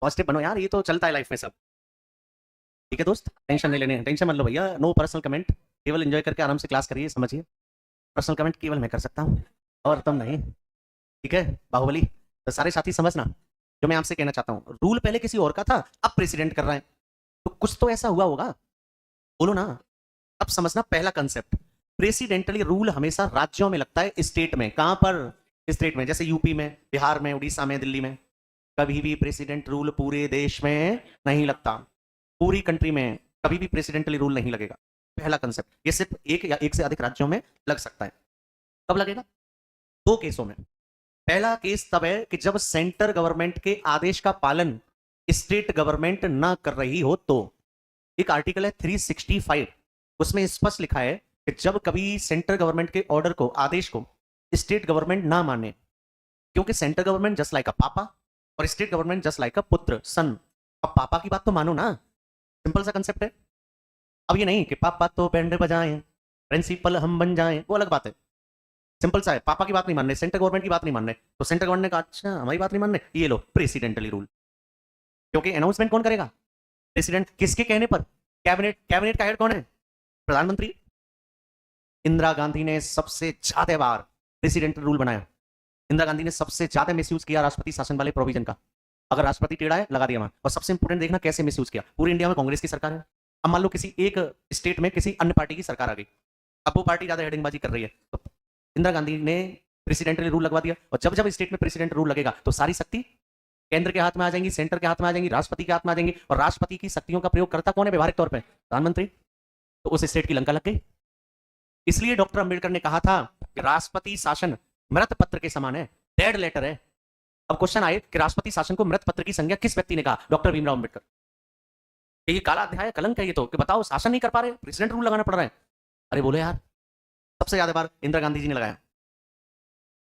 पॉजिटिव बनो यार, ये तो चलता है लाइफ में सब, ठीक है दोस्त, टेंशन नहीं लेने, टेंशन मत लो भैया, नो पर्सनल कमेंट, केवल एंजॉय करके आराम से क्लास करिए, समझिए। पर्सनल कमेंट केवल मैं कर सकता हूँ और तुम नहीं, ठीक है बाहुबली? तो सारे साथी समझना जो मैं आपसे कहना चाहता हूँ, रूल पहले किसी और का था, अब प्रेसिडेंट कर रहा है, तो कुछ तो ऐसा हुआ होगा, बोलो ना। अब समझना पहला कंसेप्ट, प्रेसिडेंटली रूल हमेशा राज्यों में लगता है, स्टेट में। कहां पर? स्टेट में, जैसे यूपी में, बिहार में, उड़ीसा में, दिल्ली में। कभी भी प्रेसिडेंट रूल पूरे देश में नहीं लगता, पूरी कंट्री में कभी भी प्रेसिडेंटली रूल नहीं लगेगा। पहला कंसेप्ट, ये सिर्फ एक या एक से अधिक राज्यों में लग सकता है। कब लगेगा? 2 केसों में। पहला केस तब है कि जब सेंटर गवर्नमेंट के आदेश का पालन स्टेट गवर्नमेंट ना कर रही हो तो। एक आर्टिकल है 365, उसमें स्पष्ट लिखा है कि जब कभी सेंटर गवर्नमेंट के ऑर्डर को, आदेश को स्टेट गवर्नमेंट ना माने, क्योंकि centre government just like a पापा और स्टेट गवर्नमेंट जस्ट लाइक अ पुत्र, सन। अब पापा की बात तो मानो ना, सिंपल सा कंसेप्ट है। अब ये नहीं कि पापा तो बैंड बजाएं, प्रिंसिपल हम बन जाएं, वो अलग बात है। सिंपल सा है, पापा की बात नहीं मान रहे, सेंटर गवर्नमेंट की बात नहीं मान रहे, तो सेंटर गवर्नमेंट ने कहा अच्छा हमारी बात नहीं मान रहे, ये लो प्रेसिडेंटली रूल। क्योंकि अनाउंसमेंट कौन करेगा? प्रेसिडेंट। किसके कहने पर? कैबिनेट। कैबिनेट का हेड कौन है? प्रधानमंत्री। इंदिरा गांधी ने सबसे ज्यादा बार प्रेसिडेंटल रूल बनाया, इंदिरा गांधी ने सबसे ज्यादा मिसयूज किया राष्ट्रपति शासन वाले प्रोविजन का। अगर राष्ट्रपति टेढ़ा है, लगा दिया वहां। और सबसे इंपोर्टेंट देखना कैसे मिसयूज किया। पूरी इंडिया में कांग्रेस की सरकार है, अब मान लो किसी एक स्टेट में किसी अन्य पार्टी की सरकार आ गई, अब वो पार्टी ज्यादा हेडिंगबाजी कर रही है, तो इंदिरा गांधी ने प्रेसिडेंटली रूल लगवा दिया। और जब जब स्टेट में प्रेसिडेंट रूल लगेगा तो सारी शक्ति केंद्र के हाथ में आ जाएंगी, सेंटर के हाथ में आ जाएंगी, राष्ट्रपति के हाथ में आ जाएंगी। और राष्ट्रपति की शक्तियों का प्रयोग करता कौन है व्यवहारिक तौर पर? प्रधानमंत्री। तो उस स्टेट की लंका लग गई। इसलिए डॉक्टर अंबेडकर ने कहा था कि राष्ट्रपति शासन मृत पत्र के समान है, डेड लेटर है। अब क्वेश्चन आए कि राष्ट्रपति शासन को मृत पत्र की संज्ञा किस व्यक्ति ने कहा? डॉक्टर भीमराव अंबेडकर। ये काला अध्याय है, कलंक है ये तो, कि बताओ शासन नहीं कर पा रहे, प्रेसिडेंट रूल लगाना पड़ रहा है। अरे बोले यार, सबसे ज्यादा बार इंदिरा गांधी जी ने लगाया।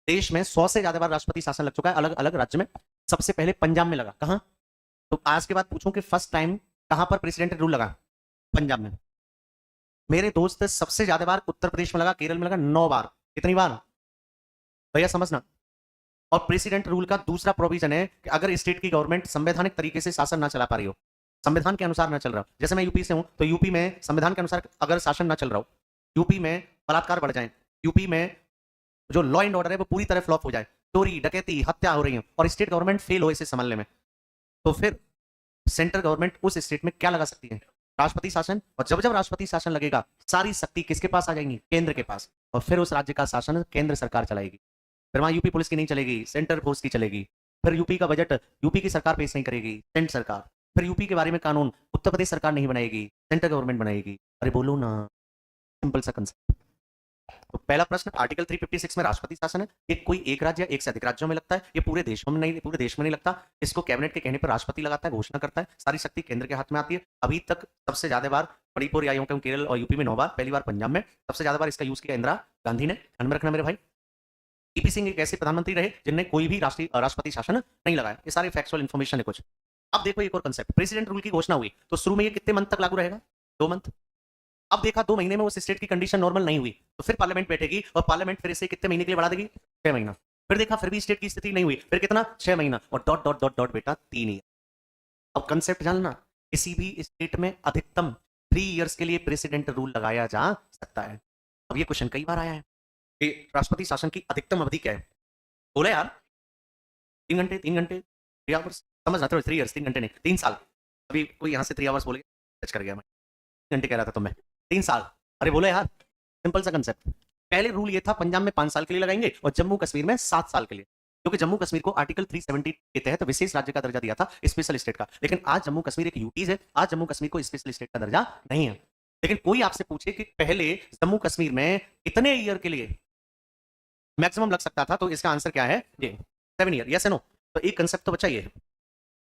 देश में 100 से ज्यादा बार राष्ट्रपति शासन लग चुका है अलग अलग राज्य में। सबसे पहले पंजाब में लगा। कहां? तो आज के बाद पूछूं कि फर्स्ट टाइम कहां पर प्रेसिडेंट रूल लगा? पंजाब में। मेरे दोस्त सबसे ज्यादा बार उत्तर प्रदेश में लगा, केरल में लगा 9 बार। कितनी बार भैया समझना। और प्रेसिडेंट रूल का दूसरा प्रोविजन है कि अगर स्टेट की गवर्नमेंट संवैधानिक तरीके से शासन ना चला पा रही हो, संविधान के अनुसार ना चल रहा हो, जैसे मैं यूपी से हूं तो यूपी में संविधान के अनुसार अगर शासन ना चल रहा हो, यूपी में बलात्कार बढ़ जाए, यूपी में जो लॉ एंड ऑर्डर है वो पूरी तरह फ्लॉप हो जाए, चोरी डकैती हत्या हो रही है और स्टेट गवर्नमेंट फेल हो इसे संभालने में, तो फिर सेंट्रल गवर्नमेंट उस स्टेट में क्या लगा सकती है? राष्ट्रपति शासन। और जब जब राष्ट्रपति शासन लगेगा सारी शक्ति किसके पास आ जाएंगी? केंद्र के पास। और फिर उस राज्य का शासन केंद्र सरकार चलाएगी। फिर वहां यूपी पुलिस की नहीं चलेगी, सेंटर फोर्स की चलेगी। फिर यूपी का बजट यूपी की सरकार पेश नहीं करेगी, सेंट्रल सरकार। फिर यूपी के बारे में कानून उत्तर प्रदेश सरकार नहीं बनाएगी, सेंट्रल गवर्नमेंट बनाएगी। अरे बोलो ना, सिंपल सा कंसेप्ट। तो पहला प्रश्न, आर्टिकल 356 में राष्ट्रपति शासन है, ये कोई एक राज्य या एक से अधिक राज्यों में लगता है, ये पूरे देश में नहीं, पूरे देश में नहीं लगता। इसको कैबिनेट के कहने पर राष्ट्रपति लगाता है, घोषणा करता है, सारी शक्ति केंद्र के हाथ में आती है। अभी तक सबसे ज्यादा बार मणिपुर या केरल और यूपी में 9 बार, पहली बार पंजाब में, सबसे ज्यादा बार इसका यूज किया इंदिरा गांधी ने। ध्यान में रखना मेरे भाई। ईपी सिंह एक ऐसे प्रधानमंत्री रहे जिनने कोई भी राष्ट्रपति शासन नहीं लगाया। ये सारे फैक्चुअल इन्फॉर्मेशन है कुछ। अब देखो एक और कंसेप्ट, प्रेसिडेंट रूल की घोषणा हुई तो शुरू में ये कितने मंथ तक लागू रहेगा? 2 मंथ। अब देखा 2 महीने में उस स्टेट की कंडीशन नॉर्मल नहीं हुई तो फिर पार्लियामेंट बैठेगी और पार्लियामेंट फिर इसे कितने महीने के लिए बढ़ा देगी? 6 महीना। फिर देखा फिर भी स्टेट की स्थिति नहीं हुई, फिर कितना? 6 महीना और डॉट डॉट डॉट डॉट बेटा 3 ईयर। अब कंसेप्ट जानना, किसी भी स्टेट में अधिकतम 3 इयर्स के लिए प्रेसिडेंट रूल लगाया जा सकता है। अब ये क्वेश्चन कई बार आया है कि राष्ट्रपति शासन की अधिकतम अवधि क्या है? बोले यार 3 घंटे 3 घंटे 3 आवर्स, समझ रहा था 3 इयर्स 3 घंटे नहीं 3 साल। अभी कोई यहाँ से 3 आवर्स बोले टच कर गया, मैं 3 घंटे कह रहा था तो मैं 3 साल। अरे बोले यार, सिंपल सा कंसेप्ट। पहले रूल ये था पंजाब में 5 साल के लिए लगाएंगे और जम्मू कश्मीर में 7 साल के लिए, क्योंकि जम्मू कश्मीर को आर्टिकल 370 के तहत विशेष राज्य का दर्जा दिया था, स्पेशल स्टेट का। लेकिन आज जम्मू कश्मीर एक यूटीज है, आज जम्मू कश्मीर को स्पेशल स्टेट का दर्जा नहीं है। लेकिन कोई आपसे पूछे कि पहले जम्मू कश्मीर में कितने ईयर के लिए मैक्सिमम लग सकता था, तो इसका आंसर क्या है? ये 7 ईयर। Yes no? तो एक कंसेप्ट तो बचा ये।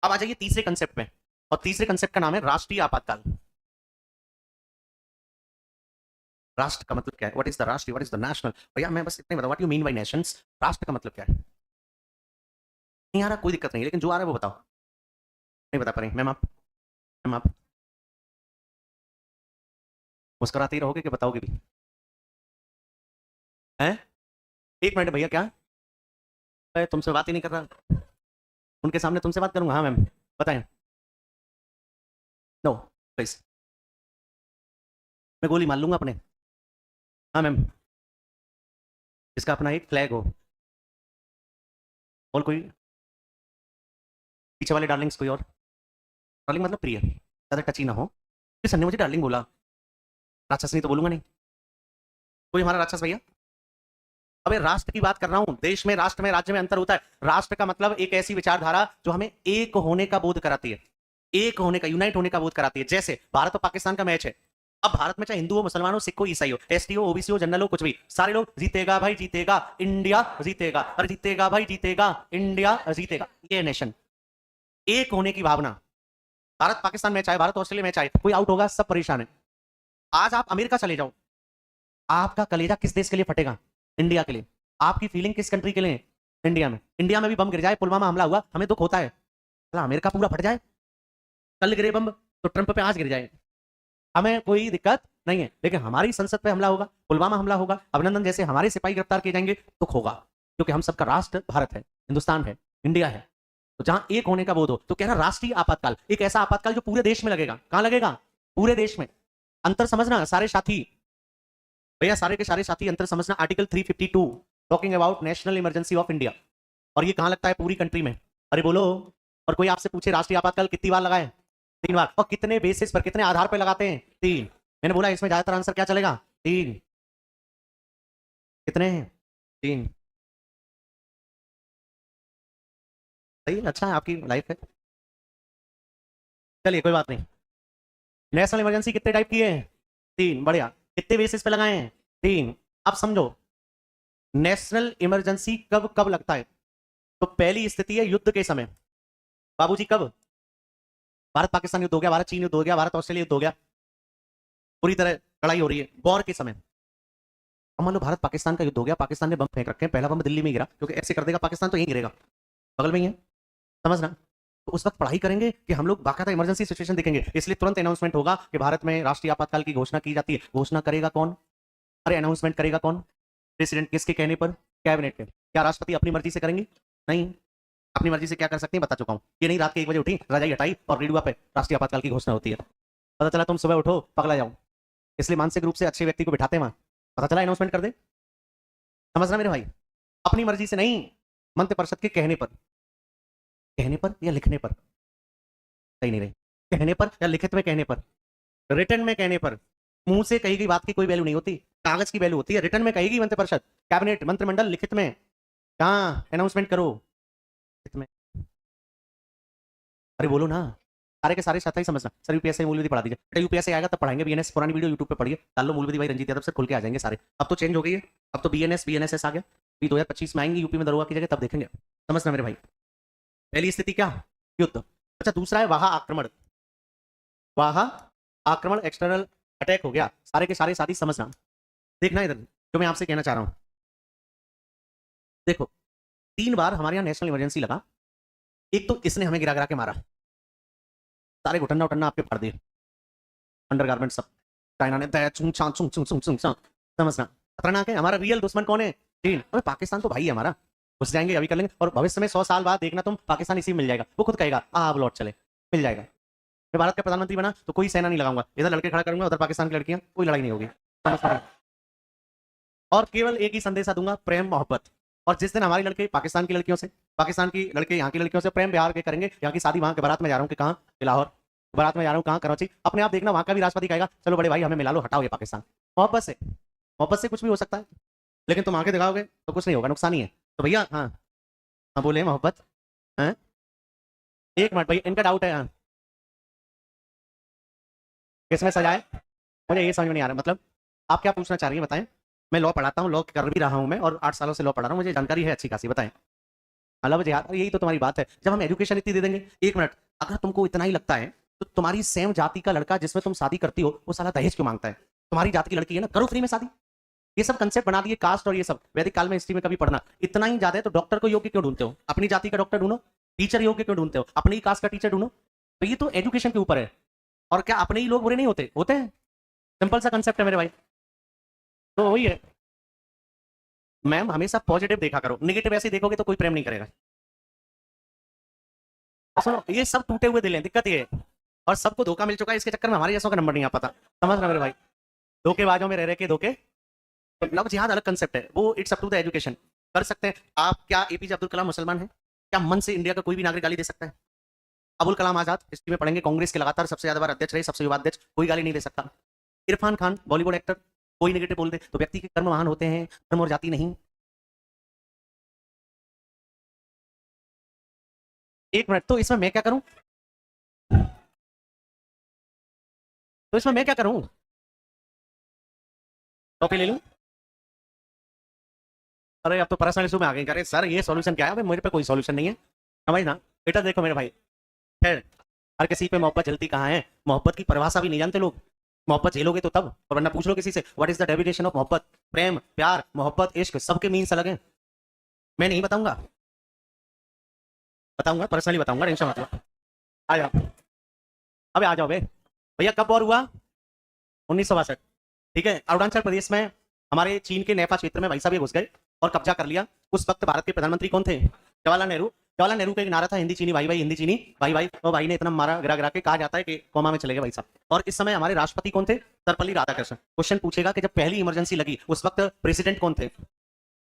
अब आ जाइए तीसरे कंसेप्ट में, और तीसरे कंसेप्ट का नाम है राष्ट्रीय आपातकाल। राष्ट्र का मतलब क्या है? व्हाट इज द राष्ट्रीय, व्हाट इज द नेशनल? भैया मैं बस इतने बताऊं, what you mean by Nations? राष्ट्र का मतलब क्या है? नहीं आ रहा कोई दिक्कत नहीं, लेकिन जो आ रहा है वो बताओ। नहीं बता पा रही मैम आप? मैम आप मुस्कुराते ही रहोगे कि बताओगे भी? हैं? 1 मिनट भैया, क्या? मैं तुमसे बात ही नहीं कर रहा, उनके सामने तुमसे बात करूंगा? हाँ मैम बताएं। नो प्लीज, मैं गोली मार लूंगा अपने। हाँ मैम, इसका अपना एक फ्लैग हो, और कोई पीछे वाले डार्लिंग्स कोई और? डार्लिंग मतलब प्रिय, ज्यादा टची ना हो। किस सर ने मुझे डार्लिंग बोला? राक्षस नहीं तो बोलूंगा नहीं। कोई हमारा राक्षस भैया? अबे राष्ट्र की बात कर रहा हूं, देश में, राष्ट्र में, राज्य में अंतर होता है। राष्ट्र का मतलब एक ऐसी विचारधारा जो हमें एक होने का बोध कराती है, एक होने का, यूनाइट होने का बोध कराती है। जैसे भारत और पाकिस्तान का मैच है, अब भारत में चाहे हिंदू हो, मुसलमान हो, सिख हो, ईसाई हो, एसटी हो, ओबीसी हो, जनरल हो, कुछ भी, सारे लोग जीतेगा भाई जीतेगा, इंडिया जीतेगा, अरे जीतेगा भाई जीतेगा, इंडिया जीतेगा। ये नेशन, एक होने की भावना। भारत पाकिस्तान मैच आए, भारत ऑस्ट्रेलिया मैच आए, कोई आउट होगा सब परेशान है। आज आप अमेरिका चले जाओ, आपका कलेजा किस देश के लिए फटेगा? इंडिया के लिए। आपकी फीलिंग किस कंट्री के लिए? इंडिया में। इंडिया में भी बम गिर जाए, पुलवामा हमला हुआ, हमें दुख होता है। अमेरिका पूरा फट जाए, कल गिरे बम तो ट्रंप पे आज गिर जाए, हमें कोई दिक्कत नहीं है। लेकिन हमारी संसद पे हमला होगा, पुलवामा हमला होगा, अभिनंदन जैसे हमारे सिपाही गिरफ्तार किए जाएंगे, दुख होगा, क्योंकि हम सबका राष्ट्र भारत है, हिंदुस्तान है, इंडिया है। तो जहां एक होने का बोध हो, तो कह रहा राष्ट्रीय आपातकाल, एक ऐसा आपातकाल जो पूरे देश में लगेगा। कहां लगेगा? पूरे देश में। अंतर समझना सारे साथी, भैया सारे के सारे साथी अंतर समझना। Article 352 talking about national emergency of India, और ये कहां लगता है? पूरी कंट्री में। अरे बोलो। और कोई आपसे पूछे राष्ट्रीय आपातकाल कितनी बार लगाए? 3 बार। और कितने बेसिस पर, कितने आधार पर लगाते हैं? 3। मैंने बोला इसमें ज्यादातर आंसर क्या चलेगा? 3। कितने हैं? 3। सही है, अच्छा है, आपकी लाइफ है। चलिए कोई बात नहीं। नेशनल इमरजेंसी कितने टाइप की है? 3। बढ़िया। कितने बेसिस पे लगाए हैं? 3। अब समझो, नेशनल इमरजेंसी कब कब लगता है? तो पहली स्थिति है युद्ध के समय। बाबूजी कब? भारत पाकिस्तान युद्ध हो गया, भारत चीन युद्ध हो गया, भारत ऑस्ट्रेलिया युद्ध हो गया, पूरी तरह लड़ाई हो रही है, वॉर के समय। अब मान लो भारत पाकिस्तान का युद्ध हो गया, पाकिस्तान ने बम फेंक रखे हैं, पहला बम दिल्ली में गिरा, क्योंकि ऐसे कर देगा पाकिस्तान तो यहीं गिरेगा, बगल में ही है, समझना। तो उस वक्त पढ़ाई करेंगे कि हम लोग बाकायदा इमरजेंसी सिचुएशन देखेंगे, इसलिए तुरंत अनाउंसमेंट होगा कि भारत में राष्ट्रीय आपातकाल की घोषणा की जाती है। घोषणा करेगा कौन? अरे अनाउंसमेंट करेगा कौन? प्रेसिडेंट। किसके कहने पर? कैबिनेट के। क्या राष्ट्रपति अपनी मर्जी से करेंगे? नहीं। अपनी मर्जी से क्या कर सकते हैं बता चुका हूं। ये नहीं रात के 1 बजे उठी, रजाई हटाई और रेडियो पे राष्ट्रीय आपातकाल की घोषणा होती है, पता चला तुम सुबह उठो पगला जाओ। इसलिए मानसिक रूप से अच्छे व्यक्ति को बिठाते हैं वहां, पता चला अनाउंसमेंट कर दे। समझना मेरे भाई, अपनी मर्जी से नहीं, मंत्रिपरिषद के कहने पर। कहने पर या लिखने पर? सही नहीं रही। कहने पर या लिखित में कहने पर? रिटर्न में कहने पर। मुंह से कही गई बात की कोई वैल्यू नहीं होती, कागज की वैल्यू होती है। रिटर्न में कहेगी मंत्रिपरिषद, कैबिनेट, मंत्रिमंडल, लिखित में कहाँ अनाउंसमेंट करो? लिखित में। अरे बोलो ना, सारे के सारे साथ ही समझना। सर यूपीएससी मूलविधि पढ़ा दीजिए बेटा, यूपीएससी आएगा तब पढ़ाएंगे। बीएनएस पुरानी वीडियो यूट्यूब पे पढ़िए, डाल लो मूलविधि भाई रंजीत यादव सर, खुल के आ जाएंगे सारे। अब तो चेंज हो गई है, अब तो बीएनएस बीएनएसएस आ गया, 2025 में आएंगे यूपी में दरोगा की जगह, तब देखेंगे। समझना मेरे भाई। पहली स्थिति क्या? युद्ध। अच्छा दूसरा है वाह आक्रमण। वाह आक्रमण, एक्सटर्नल अटैक हो गया। सारे के सारे साथी समझना, देखना इधर जो मैं आपसे कहना चाह रहा हूं। देखो 3 बार हमारे यहाँ नेशनल इमरजेंसी लगा। एक तो इसने हमें गिरा गिरा के मारा, सारे घुटन्ना उटन्ना आपके फाड़ दिए, अंडरगारमेंट सब चाइना ने चुंग चां चुंग चुंग चुंग चुंग चां। समझना खतरनाक है। हमारा रियल दुश्मन कौन है? चीन। अरे पाकिस्तान तो भाई है हमारा, घुस जाएंगे अभी कर लेंगे, और भविष्य में 100 साल बाद देखना तुम पाकिस्तान इसी में मिल जाएगा, वो खुद कहेगा अब लौट चले, मिल जाएगा। मैं भारत का प्रधानमंत्री बना तो कोई सेना नहीं लगाऊंगा, इधर लड़के खड़ा करूंगा, उधर पाकिस्तान की लड़कियां, कोई लड़ाई नहीं होगी। और केवल एक ही संदेशा दूंगा, प्रेम मोहब्बत। और जिस दिन हमारी लड़के पाकिस्तान की लड़कियों से, पाकिस्तान की लड़के यहाँ की लड़कियों से प्रेम व्यवहार के करेंगे, यहाँ की शादी वहां के बारात में जा रहा हूँ कि कहाँ, लाहौर, बारात में जा रहा हूँ कहाँ, कराची, अपने आप देखना वहां का भी राष्ट्रपति कहेगा चलो बड़े भाई हमें मिला लो, हटाओ ये पाकिस्तान। मोहब्बत से कुछ भी हो सकता है, लेकिन तुम आंखें दिखाओगे तो कुछ नहीं होगा, नुकसान ही है। तो भैया हाँ हाँ बोले मोहब्बत है। एक मिनट भैया, इनका डाउट है हाँ, किसमें सजाए, मुझे ये समझ में नहीं आ रहा, मतलब आप क्या पूछना चाह रही हैं बताएं। मैं लॉ पढ़ाता हूँ, लॉ कर भी रहा हूँ मैं, और 8 सालों से लॉ पढ़ा रहा हूँ, मुझे जानकारी है अच्छी खासी, बताएं। अल्लाह जिहाद, यही तो तुम्हारी बात है, जब हम एजुकेशन इतनी दे देंगे। एक मिनट, अगर तुमको इतना ही लगता है तो तुम्हारी सेम जाति का लड़का जिसमें तुम शादी करती हो वो साला दहेज क्यों मांगता है? तुम्हारी जाति की लड़की है ना, करो फ्री में शादी। ये सब कंसेप्ट बना दिए, कास्ट और ये सब वैदिक काल में हिस्ट्री में कभी पढ़ना। इतना ही ज्यादा है तो डॉक्टर को योग्य क्यों ढूंढते हो? अपनी जाति का डॉक्टर ढूंढो। टीचर योग्य क्यों ढूंढते हो? अपनी ही कास्ट का टीचर ढूंढो। तो ये तो एजुकेशन के ऊपर है। और क्या अपने ही लोग बुरे नहीं होते? होते हैं। सिंपल सा कंसेप्ट है मेरे भाई। तो वही है मैम, हमेशा पॉजिटिव देखा करो, निगेटिव ऐसे देखोगे तो कोई प्रेम नहीं करेगा। सुनो, ये सब टूटे हुए दिल हैं, दिक्कत ये है। और सबको धोखा मिल चुका है, इसके चक्कर में हमारे जैसों का नंबर नहीं आ पाता। समझ रहे मेरे भाई, धोखेबाजों में रह रहे के धोखे। तो लव जिहाद अलग कंसेप्ट है, वो it's up to the education. कर सकते हैं आप। क्या एपीजे अब्दुल कलाम मुसलमान है? क्या मन से इंडिया का कोई भी नागरिक गाली दे सकता है? अबुल कलाम आजाद हिस्ट्री में पढ़ेंगे, कांग्रेस के लगातार सबसे ज्यादा बार अध्यक्ष रहे, सबसे युवा अध्यक्ष, कोई गाली नहीं दे सकता। इरफान खान बॉलीवुड एक्टर, कोई नेगेटिव बोल दे तो व्यक्ति के कर्म महान होते हैं, धर्म और जाति नहीं। एक मिनट, तो इसमें मैं क्या करूं? तो इसमें मैं क्या करूं? टॉपिक ले लूं? अरे अब तो पर्सनल इशू में आ गए। अरे सर ये सॉल्यूशन क्या है? मेरे पे कोई सॉल्यूशन नहीं है, समझ ना। बेटा देखो मेरे भाई, खैर हर किसी पे मोहब्बत जलती कहाँ है? मोहब्बत की परिभाषा भी नहीं जानते लोग। मोहब्बत झेलोगे तो तब, और वरना पूछ लो किसी से what is the definition of मोहब्बत। प्रेम, प्यार, मोहब्बत, इश्क, सबके मीन्स अलग हैं। मैं नहीं बताऊंगा, बताऊंगा पर्सनली बताऊंगा, टेंशन मत लो। आ जाओ, अबे आ जाओ बे। भैया कब वॉर हुआ? 1962। ठीक है, अरुणाचल प्रदेश में हमारे चीन के नेफा क्षेत्र में भाई साहब ये घुस गए और कब्जा कर लिया। उस वक्त भारत के प्रधानमंत्री कौन थे? जवाहरलाल नेहरू। जवाहरलाल नेहरू का एक नारा था, हिंदी चीनी भाई भाई, हिंदी चीनी भाई भाई। और भाई ने इतना मारा गिरा गिरा के कहा जाता है कि कोमा में चले गए भाई साहब। और इस समय हमारे राष्ट्रपति कौन थे? सर्वपल्ली राधाकृष्णन। क्वेश्चन पूछेगा कि जब पहली इमरजेंसी लगी उस वक्त प्रेसिडेंट कौन थे?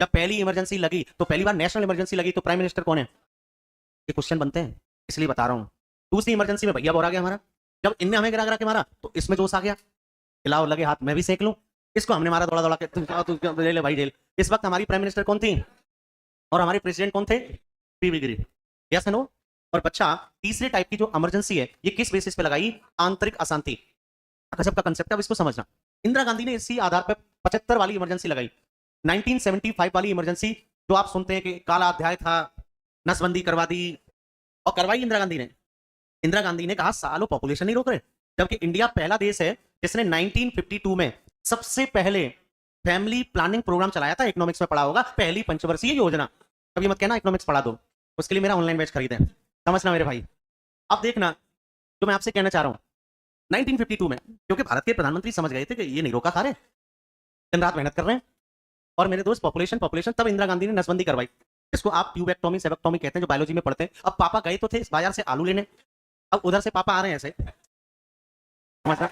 जब पहली इमरजेंसी लगी तो पहली बार नेशनल इमरजेंसी लगी तो प्राइम मिनिस्टर कौन है? ये क्वेश्चन बनते हैं, इसलिए बता रहा हूँ। दूसरी इमरजेंसी में भैया बोरा गया हमारा, जब इनने हमें गिरा गिरा के मारा तो इसमें जोश आ गया, खिलाओ लगे हाथ मैं भी सेक लूं। इसको हमने मारा दौड़ा दौड़ा के, तू ले ले भाई जेल। इस वक्त हमारी प्राइम मिनिस्टर कौन थी और हमारे प्रेसिडेंट कौन थे? पीवी गिरी। Yes no. और बच्चा, तीसरे टाइप की जो इमरजेंसी है ये किस बेसिस पे लगाई? आंतरिक अशांति। गजब का कंसेप्ट है, अब इसको समझना। इंदिरा गांधी ने इसी आधार पर 75 वाली इमरजेंसी लगाई। 1975 वाली इमरजेंसी जो आप सुनते हैं कि काला अध्याय था, नसबंदी करवा दी, और करवाई इंदिरा गांधी ने। इंदिरा गांधी ने कहा सालों पॉपुलेशन नहीं रोक रहे, जबकि इंडिया पहला देश है जिसने 1952 में सबसे पहले फैमिली प्लानिंग प्रोग्राम चलाया था। इकोनॉमिक्स में पढ़ा होगा, पहली पंचवर्षीय योजना। कभी मत कहना इकोनॉमिक्स पढ़ा दो, उसके लिए मेरा ऑनलाइन बैच खरीदें। समझना मेरे भाई। अब देखना जो मैं आपसे कहना चाह रहा हूं, 1952 में क्योंकि भारत के प्रधानमंत्री समझ गए थे कि ये नहीं रोका खा रहे, दिन रात मेहनत कर रहे हैं। और मेरे दोस्त पॉपुलेशन पॉपुलेशन, तब इंदिरा गांधी ने नसबंदी करवाई, इसको आप ट्यूबेक्टोमी सेबेक्टोमी कहते हैं, जो बायोलॉजी में पढ़ते हैं। अब पापा गए तो थे इस बाजार से आलू लेने, अब उधर से पापा आ रहे हैं ऐसे, समझना।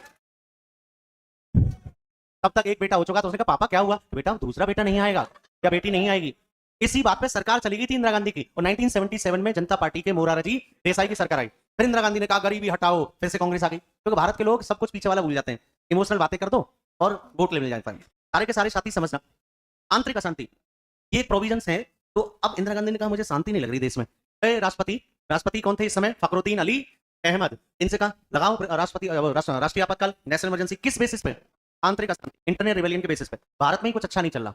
तब तक एक बेटा हो चुका, तो उसने कहा पापा क्या हुआ? बेटा दूसरा बेटा नहीं आएगा या बेटी नहीं आएगी। इसी बात पे सरकार चली गई थी इंदिरा गांधी की, और 1977 में जनता पार्टी के मोरारजी देसाई की सरकार आई। फिर इंदिरा गांधी ने कहा गरीबी हटाओ, फिर से कांग्रेस आ गई। क्योंकि भारत के लोग सब कुछ पीछे वाला भूल जाते हैं, इमोशनल बातें कर दो और वोट ले मिल जाता है। सारे के सारे साथी समझना, आंतरिक अशांति ये प्रोविजंस है। तो अब इंदिरा गांधी ने कहा मुझे शांति नहीं लग रही देश में। राष्ट्रपति, राष्ट्रपति कौन थे इस समय? फखरुद्दीन अली अहमद। इनसे कहा लगाओ राष्ट्रपति राष्ट्रीय आपातकाल, नेशनल इमरजेंसी। किस बेसिस पे? आंतरिक अशांति, इंटरनल रिवेलियन के बेसिस पे। भारत में ही कुछ अच्छा नहीं चल रहा।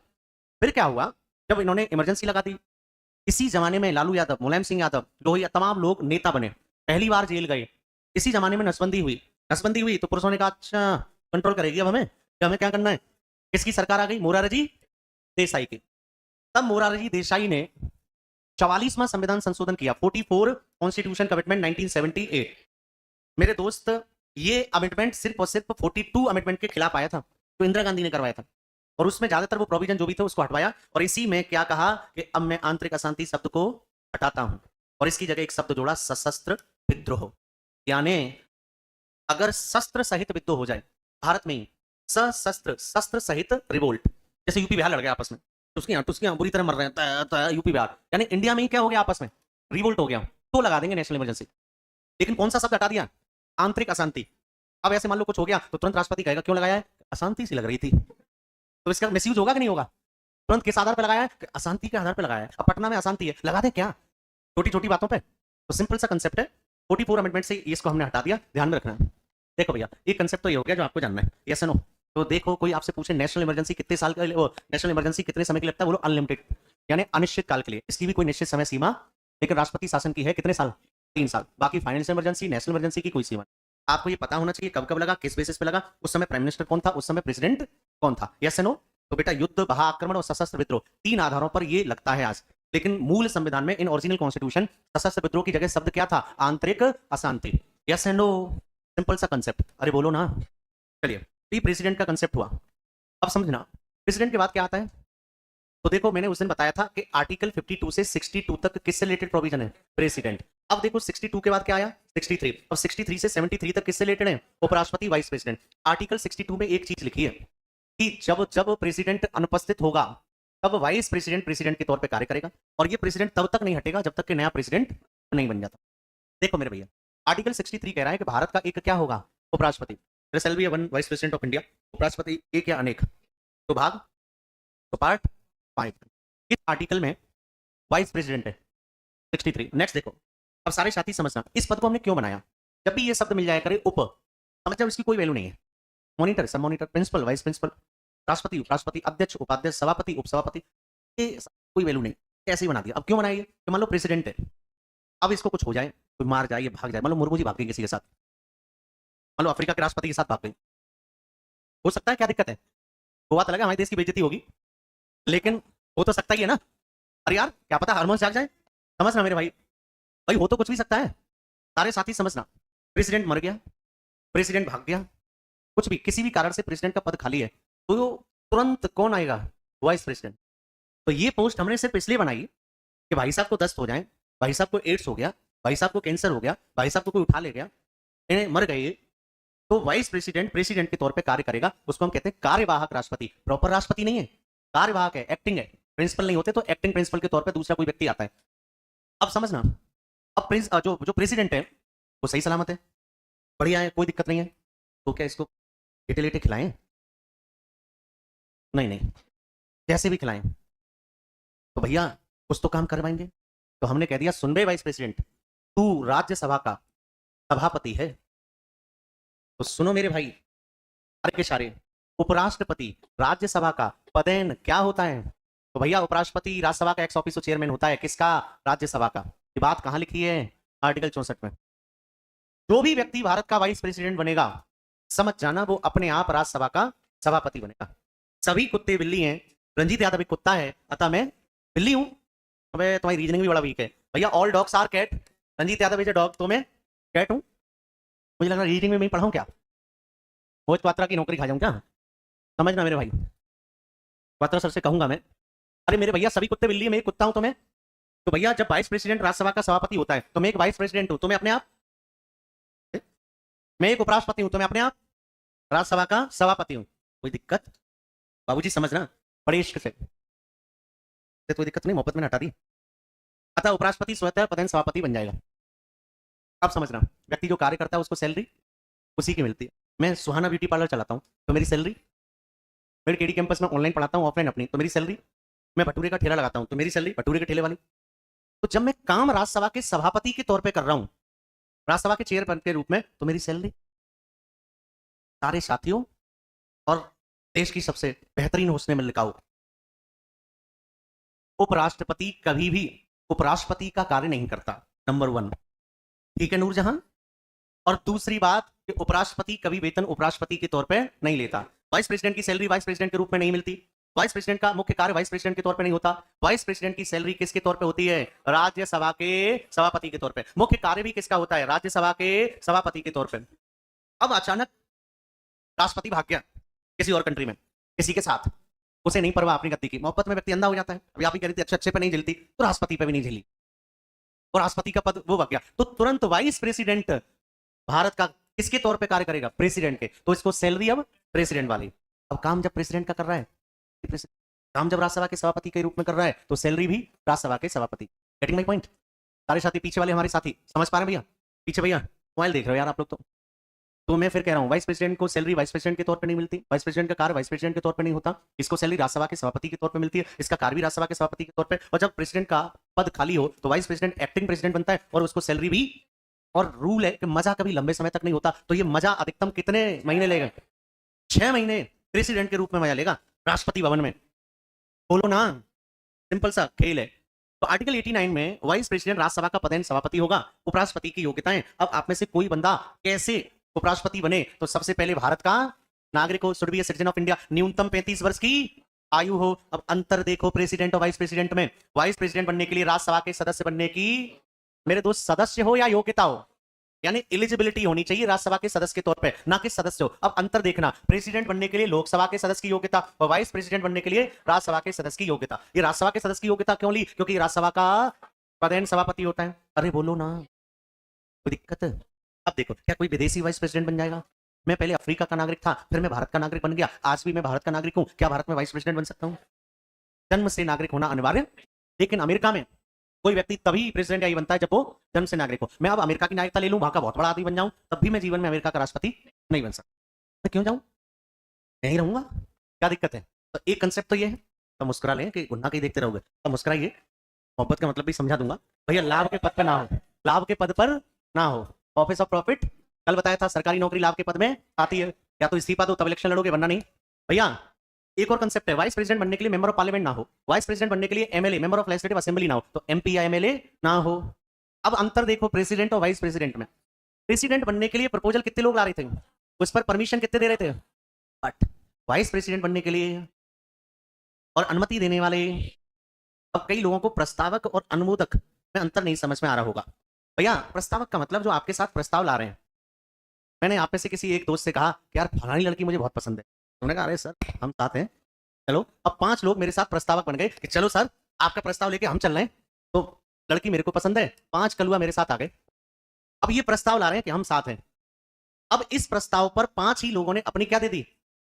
फिर क्या हुआ जब इन्होंने इमरजेंसी लगा दी? इसी जमाने में लालू यादव, मुलायम सिंह यादव, लोहिया, तमाम लोग नेता बने, पहली बार जेल गए। इसी जमाने में नसबंदी हुई। नसबंदी हुई तो पुरुषों ने कहा अच्छा कंट्रोल करेगी अब हमें, कि हमें क्या करना है। किसकी सरकार आ गई? मोरारजी देसाई की। तब मोरारजी देसाई ने 44वां संविधान संशोधन किया, 44 कॉन्स्टिट्यूशन कमिटमेंट 1978। मेरे दोस्त, ये अमेंडमेंट सिर्फ और सिर्फ 42 अमेंडमेंट के खिलाफ आया था, जो इंदिरा गांधी ने करवाया था, और उसमें ज्यादातर वो प्रोविजन जो भी थे उसको हटवाया, और इसी में क्या कहा कि अब मैं आंतरिक अशांति शब्द को हटाता हूं, और इसकी जगह एक शब्द जोड़ा, सशस्त्र विद्रोह। यानी अगर शस्त्र सहित विद्रोह हो जाए भारत में ही, सशस्त्र शस्त्र सहित रिवोल्ट, जैसे यूपी बिहार लड़ गए आपस में, टुस्कियां बुरी तरह मर रहे हैं यूपी बिहार, यानी इंडिया में ही क्या हो गया, आपस में रिवोल्ट हो गया, तो लगा देंगे नेशनल इमरजेंसी। लेकिन कौन सा शब्द हटा दिया, आंतरिक अशांति। अब ऐसे मान लो कुछ हो गया तो तुरंत राष्ट्रपति कहेगा क्यों लगाया है, अशांति सी लग रही थी। तो इसका मिसयूज होगा कि नहीं होगा, तुरंत किस आधार पर लगाया है, अशांति के आधार पर लगाया है। अब पटना में अशांति है, लगा दे क्या, छोटी छोटी बातों पे। तो सिंपल सा कंसेप्ट है, 44 अमेंडमेंट से इसको हमने हटा दिया, ध्यान में रखना है। देखो भैया, ये कंसेप्ट तो ये हो गया जो आपको जानना है, यस नो। तो देखो, कोई आपसे पूछे नेशनल इमरजेंसी कितने साल का, नेशनल इमरजेंसी कितने समय के लिए लगता है, बोलो अनलिमिटेड, यानी अनिश्चित काल के लिए, इसकी भी कोई निश्चित समय सीमा, लेकिन राष्ट्रपति शासन की है कितने साल, 3 साल। बाकी फाइनेंशियल इमरजेंसी, नेशनल इमरजेंसी की कोई सीमा। आपको ये पता होना चाहिए कब कब लगा, किस बेसिस पे लगा, उस समय प्राइम मिनिस्टर कौन था, उस समय प्रेसिडेंट कौन था, यस नो। तो बेटा, युद्ध, महाआक्रमण और सशस्त्र विद्रोह, 3 आधारों पर ये लगता है आज। लेकिन मूल संविधान में, इन ओरिजिनल कॉन्स्टिट्यूशन, सशस्त्र विद्रोह की जगह शब्द क्या था, आंतरिक अशांति, यस नो। सिंपल सा कंसेप्ट, अरे बोलो ना। चलिए, ये प्रेसिडेंट का कंसेप्ट हुआ। अब समझना, प्रेसिडेंट के बाद क्या आता है। तो देखो, मैंने उस दिन बताया था कि आर्टिकल 52 से 62 तक किससे रिलेटेड प्रोविजन है, प्रेसिडेंट। अब देखो 62 के बाद क्या आया, 63। अब 63 से 73 तक किससे रिलेटेड है, उपराष्ट्रपति, वाइस प्रेसिडेंट। आर्टिकल 62 में एक चीज लिखी है कि जब जब प्रेसिडेंट अनुपस्थित होगा तब वाइस प्रेसिडेंट प्रेसिडेंट के तौर पर कार्य करेगा, और ये प्रेसिडेंट तब तक नहीं हटेगा जब तक कि नया प्रेसिडेंट नहीं बन जाता। देखो मेरे भैया, आर्टिकल 63 कह रहा है कि भारत का एक क्या होगा, उपराष्ट्रपति, shall be one vice president of India. उपराष्ट्रपति एक या अनेक, तो भाग, तो पार्ट 5। इस आर्टिकल में वाइस प्रेसिडेंट है 63। नेक्स्ट देखो, अब सारे साथी समझना, इस पद को हमने क्यों बनाया। जब भी ये शब्द मिल जाया करे उप, समझ जाओ इसकी कोई वैल्यू नहीं है। मॉनिटर, सब मॉनिटर, प्रिंसिपल, वाइस प्रिंसिपल, राष्ट्रपति, उपराष्ट्रपति, अध्यक्ष, उपाध्यक्ष, सभापति, उपसभापति, ये कोई वैल्यू नहीं, ऐसे ही बना दिया। अब क्यों बनाया, तो मान लो प्रेसिडेंट है, अब इसको कुछ हो जाए, कोई मार जाए, ये भाग जाए, मान लो मुर्मू जी भाग गई किसी के साथ, मान लो अफ्रीका के राष्ट्रपति के साथ भाग गई, हो सकता है, क्या दिक्कत है, हुआ तो लगा हमारे देश की बेइज्जती होगी, लेकिन हो तो सकता ही है ना। अरे यार, क्या पता हार्मोन जाग जाए, समझना मेरे भाई, भाई हो तो कुछ भी सकता है। सारे साथी समझना, प्रेसिडेंट मर गया, प्रेसिडेंट भाग गया, कुछ भी, किसी भी कारण से प्रेसिडेंट का पद खाली है, तो तुरंत कौन आएगा, वाइस प्रेसिडेंट। तो ये पोस्ट हमने सिर्फ इसलिए बनाई कि भाई साहब को दस्त हो जाए, भाई साहब को एड्स हो गया, भाई साहब को कैंसर हो गया, भाई साहब को कोई उठा ले गया, इन्हें मर गए, तो वाइस प्रेसिडेंट प्रेसिडेंट के तौर पे कार्य करेगा। उसको हम कहते हैं कार्यवाहक राष्ट्रपति। प्रॉपर राष्ट्रपति नहीं है, कार्यवाहक है, एक्टिंग है, प्रिंसिपल नहीं होते, तो एक्टिंग प्रिंसिपल के तौर पे दूसरा कोई व्यक्ति आता है। अब समझना, अब जो प्रेसिडेंट है वो सही सलामत है, बढ़िया है, कोई दिक्कत नहीं है, तो क्या इसको लेटे लेटे खिलाएं, नहीं नहीं, कैसे भी खिलाएं, तो भैया कुछ तो काम करवाएंगे। तो हमने कह दिया, सुन बे वाइस प्रेसिडेंट, तू राज्यसभा का सभापति है, तो सुनो मेरे भाई, सारे के सारे, उपराष्ट्रपति राज्यसभा का पदेन क्या होता है, तो भैया उपराष्ट्रपति राज्यसभा का एक्स ऑफिसो चेयरमैन होता है, किसका, राज्यसभा का। ये बात कहां लिखी है, आर्टिकल 64 में। जो भी व्यक्ति भारत का वाइस प्रेसिडेंट बनेगा, समझ जाना वो अपने आप राज्यसभा का सभापति बनेगा। सभी कुत्ते बिल्ली हैं, रंजीत यादव एक कुत्ता है, अतः मैं बिल्ली हूं। अबे तुम्हारी रीजनिंग भी बड़ा वीक है भैया, all dogs are cat, Ranjeet Yadav is a dog, तो मैं कैट हूं। मुझे लग रहा रीडिंग में मैं पढ़ाऊं क्या, भोज पात्रा की नौकरी खा जाऊं क्या, समझना मेरे भाई, पात्रा सर से कहूंगा मैं, अरे मेरे भैया सभी कुत्ते बिल्ली है, मैं एक कुत्ता हूं, तो मैं, तो भैया जब वाइस प्रेसिडेंट राज्यसभा का सभापति होता है तो मैं एक वाइस प्रेसिडेंट हूं, तो मैं अपने आप, मैं एक उपराष्ट्रपति हूं, तो मैं अपने आप राज्यसभा का सभापति हूं। कोई दिक्कत बाबूजी, समझना बड़े इश्क से, कोई दिक्कत नहीं, मोहब्बत में हटा दी। अतः उपराष्ट्रपति स्वतः पदेन सभापति बन जाएगा। अब समझना, व्यक्ति जो कार्य करता है उसको सैलरी उसी की मिलती है। मैं सुहाना ब्यूटी पार्लर चलाता हूं, तो मेरी सैलरी, मेरे केडी कैंपस में ऑनलाइन पढ़ाता हूं, ऑफलाइन अपनी, तो मेरी सैलरी, मैं भटूरे का ठेला लगाता हूं, तो मेरी सैलरी भटूरे के ठेले वाली। तो जब मैं काम राज्यसभा के सभापति के तौर पे कर रहा हूं, राज्यसभा के चेयरमैन के रूप में, तो मेरी सैलरी, सारे साथियों और देश की सबसे बेहतरीन हुस्ने में लिखाओ, उपराष्ट्रपति कभी भी उपराष्ट्रपति का कार्य नहीं करता, नंबर 1, ठीक है नूरजहां। और दूसरी बात कि उपराष्ट्रपति कभी वेतन उपराष्ट्रपति के तौर पे नहीं लेता, वाइस प्रेसिडेंट की सैलरी वाइस प्रेसिडेंट के रूप में नहीं मिलती, वाइस प्रेसिडेंट का मुख्य कार्य वाइस प्रेसिडेंट के तौर पे नहीं होता। वाइस प्रेसिडेंट की सैलरी किसके तौर पे होती है? राज्यसभा के सभापति के तौर पे। मुख्य कार्य भी किसका होता है? राज्यसभा के सभापति के तौर पे। अब अचानक राष्ट्रपति भाग गया किसी और कंट्री में, किसी के साथ, उसे नहीं परवाह अपनी गद्दी की, मोहब्बत में व्यक्ति अंधा हो जाता है। अभी आप ही कह रही थी अच्छे अच्छे पे नहीं झेलती, तो राष्ट्रपति पे भी नहीं झेली और राष्ट्रपति का पद वो भाग गया, तो तुरंत वाइस प्रेसिडेंट भारत का किसके तौर पे कार्य करेगा? प्रेसिडेंट के। तो इसको सैलरी अब प्रेसिडेंट वाली। अब काम जब प्रेसिडेंट का कर रहा है, काम जब राज्यसभा के सभापति के रूप में कर रहा है, तो सैलरी भी राज्यसभा के सभापति। Getting my point? सारे साथी पीछे वाले हमारे साथी समझ पा रहे हैं भैया? पीछे भैया मोबाइल देख रहे हो यार आप लोग तो मैं फिर कह रहा हूं वाइस प्रेसिडेंट को सैलरी वाइस प्रेसिडेंट के तौर पे नहीं मिलती, वाइस प्रेसिडेंट का कार्य वाइस प्रेसिडेंट के तौर पे नहीं होता, इसको सैलरी राज्यसभा के सभापति के तौर पे मिलती है, इसका कार्य भी राज्यसभा के सभापति के तौर पे। और जब प्रेसिडेंट का पद खाली हो तो वाइस प्रेसिडेंट एक्टिंग प्रेसिडेंट बनता है और उसको सैलरी भी। और रूल है कि मजा कभी लंबे समय तक नहीं होता, तो ये मजा अधिकतम कितने महीने लेगा? 6 महीने प्रेसिडेंट के रूप में मजा लेगा राष्ट्रपति भवन में। बोलो ना, सिंपल सा खेल है। तो आर्टिकल 89 में वाइस प्रेसिडेंट राज्यसभा का पदेन सभापति होगा। उपराष्ट्रपति की योग्यताएं, अब आप में से कोई बंदा कैसे उपराष्ट्रपति बने? तो सबसे पहले भारत का नागरिक हो, should be a citizen of India, न्यूनतम 35 वर्ष की आयु हो। अब अंतर देखो प्रेसिडेंट और वाइस प्रेसिडेंट में। वाइस प्रेसिडेंट बनने के लिए राज्यसभा के सदस्य बनने की, मेरे दोस्त, सदस्य हो या योग्यता हो, यानी एलिजिबिलिटी होनी चाहिए राज्यसभा के सदस्य के तौर पे, ना कि सदस्य हो। अब अंतर देखना, प्रेसिडेंट बनने के लिए लोकसभा के सदस्य की योग्यता और वाइस प्रेसिडेंट बनने के लिए राज्यसभा के सदस्य की योग्यता। ये राज्यसभा के सदस्य की योग्यता क्यों ली? क्योंकि राज्यसभा का पदेन सभापति होता है। अरे बोलो ना, कोई दिक्कत है? अब देखो, क्या कोई विदेशी वाइस प्रेसिडेंट बन जाएगा? मैं पहले अफ्रीका का नागरिक था, फिर मैं भारत का नागरिक बन गया, आज भी मैं भारत का नागरिक हूं, क्या भारत में वाइस प्रेसिडेंट बन सकता हूं? जन्म से नागरिक होना अनिवार्य। लेकिन अमेरिका में कोई व्यक्ति तभी प्रेसिडेंट यही बनता है जब वो जन्म से नागरिक हो। मैं अब अमेरिका की नागरिकता ले लूं, वहां का बहुत बड़ा आदमी बन जाऊं, तब भी मैं जीवन में अमेरिका का राष्ट्रपति नहीं बन सकता। मैं क्यों जाऊं? यहीं रहूंगा, क्या दिक्कत है? तो एक कंसेप्ट तो ये है। तो मुस्कुरा लें कि गुन्ना कहीं देखते रहोगे, तो मुस्कुराइए, मोहब्बत का मतलब भी समझा दूंगा। भैया लाभ के पद पर ना हो, लाभ के पद पर ना हो। ऑफिस ऑफ प्रॉफिट, कल बताया था, सरकारी नौकरी लाभ के पद में आती है। या तो इस्तीफा दो तब इलेक्शन लड़ोगे, वरना नहीं। भैया एक और कंसेप्ट है, वाइस प्रेसिडेंट बनने के लिए मेंबर ऑफ पार्लियामेंट ना हो, वाइस प्रेसिडेंट बनने के लिए MLA, member of legislative assembly ना हो, तो एमपी या एमएलए ना हो। अब अंतर देखो प्रेसिडेंट और वाइस प्रेसिडेंट में। प्रेसिडेंट बनने के लिए प्रपोजल कितने लोग ला रहे थे, उस पर परमिशन कितने दे रहे थे? बट वाइस प्रेसिडेंट बनने के लिए और अनुमति देने वाले, अब कई लोगों को प्रस्तावक और अनुमोदक में अंतर नहीं समझ में आ रहा होगा। भैया प्रस्तावक का मतलब जो आपके साथ प्रस्ताव ला रहे हैं। मैंने आप में से किसी एक दोस्त से कहा कि यार फलानी लड़की मुझे बहुत पसंद है, उन्होंने कहा अरे सर हम साथ हैं चलो। अब 5 लोग मेरे साथ प्रस्तावक बन गए कि चलो सर आपका प्रस्ताव लेके हम चल रहे हैं, तो लड़की मेरे को पसंद है, 5 कलुआ मेरे साथ आ गए। अब ये प्रस्ताव ला रहे हैं कि हम साथ हैं। अब इस प्रस्ताव पर 5 ही लोगों ने अपनी क्या दे दी?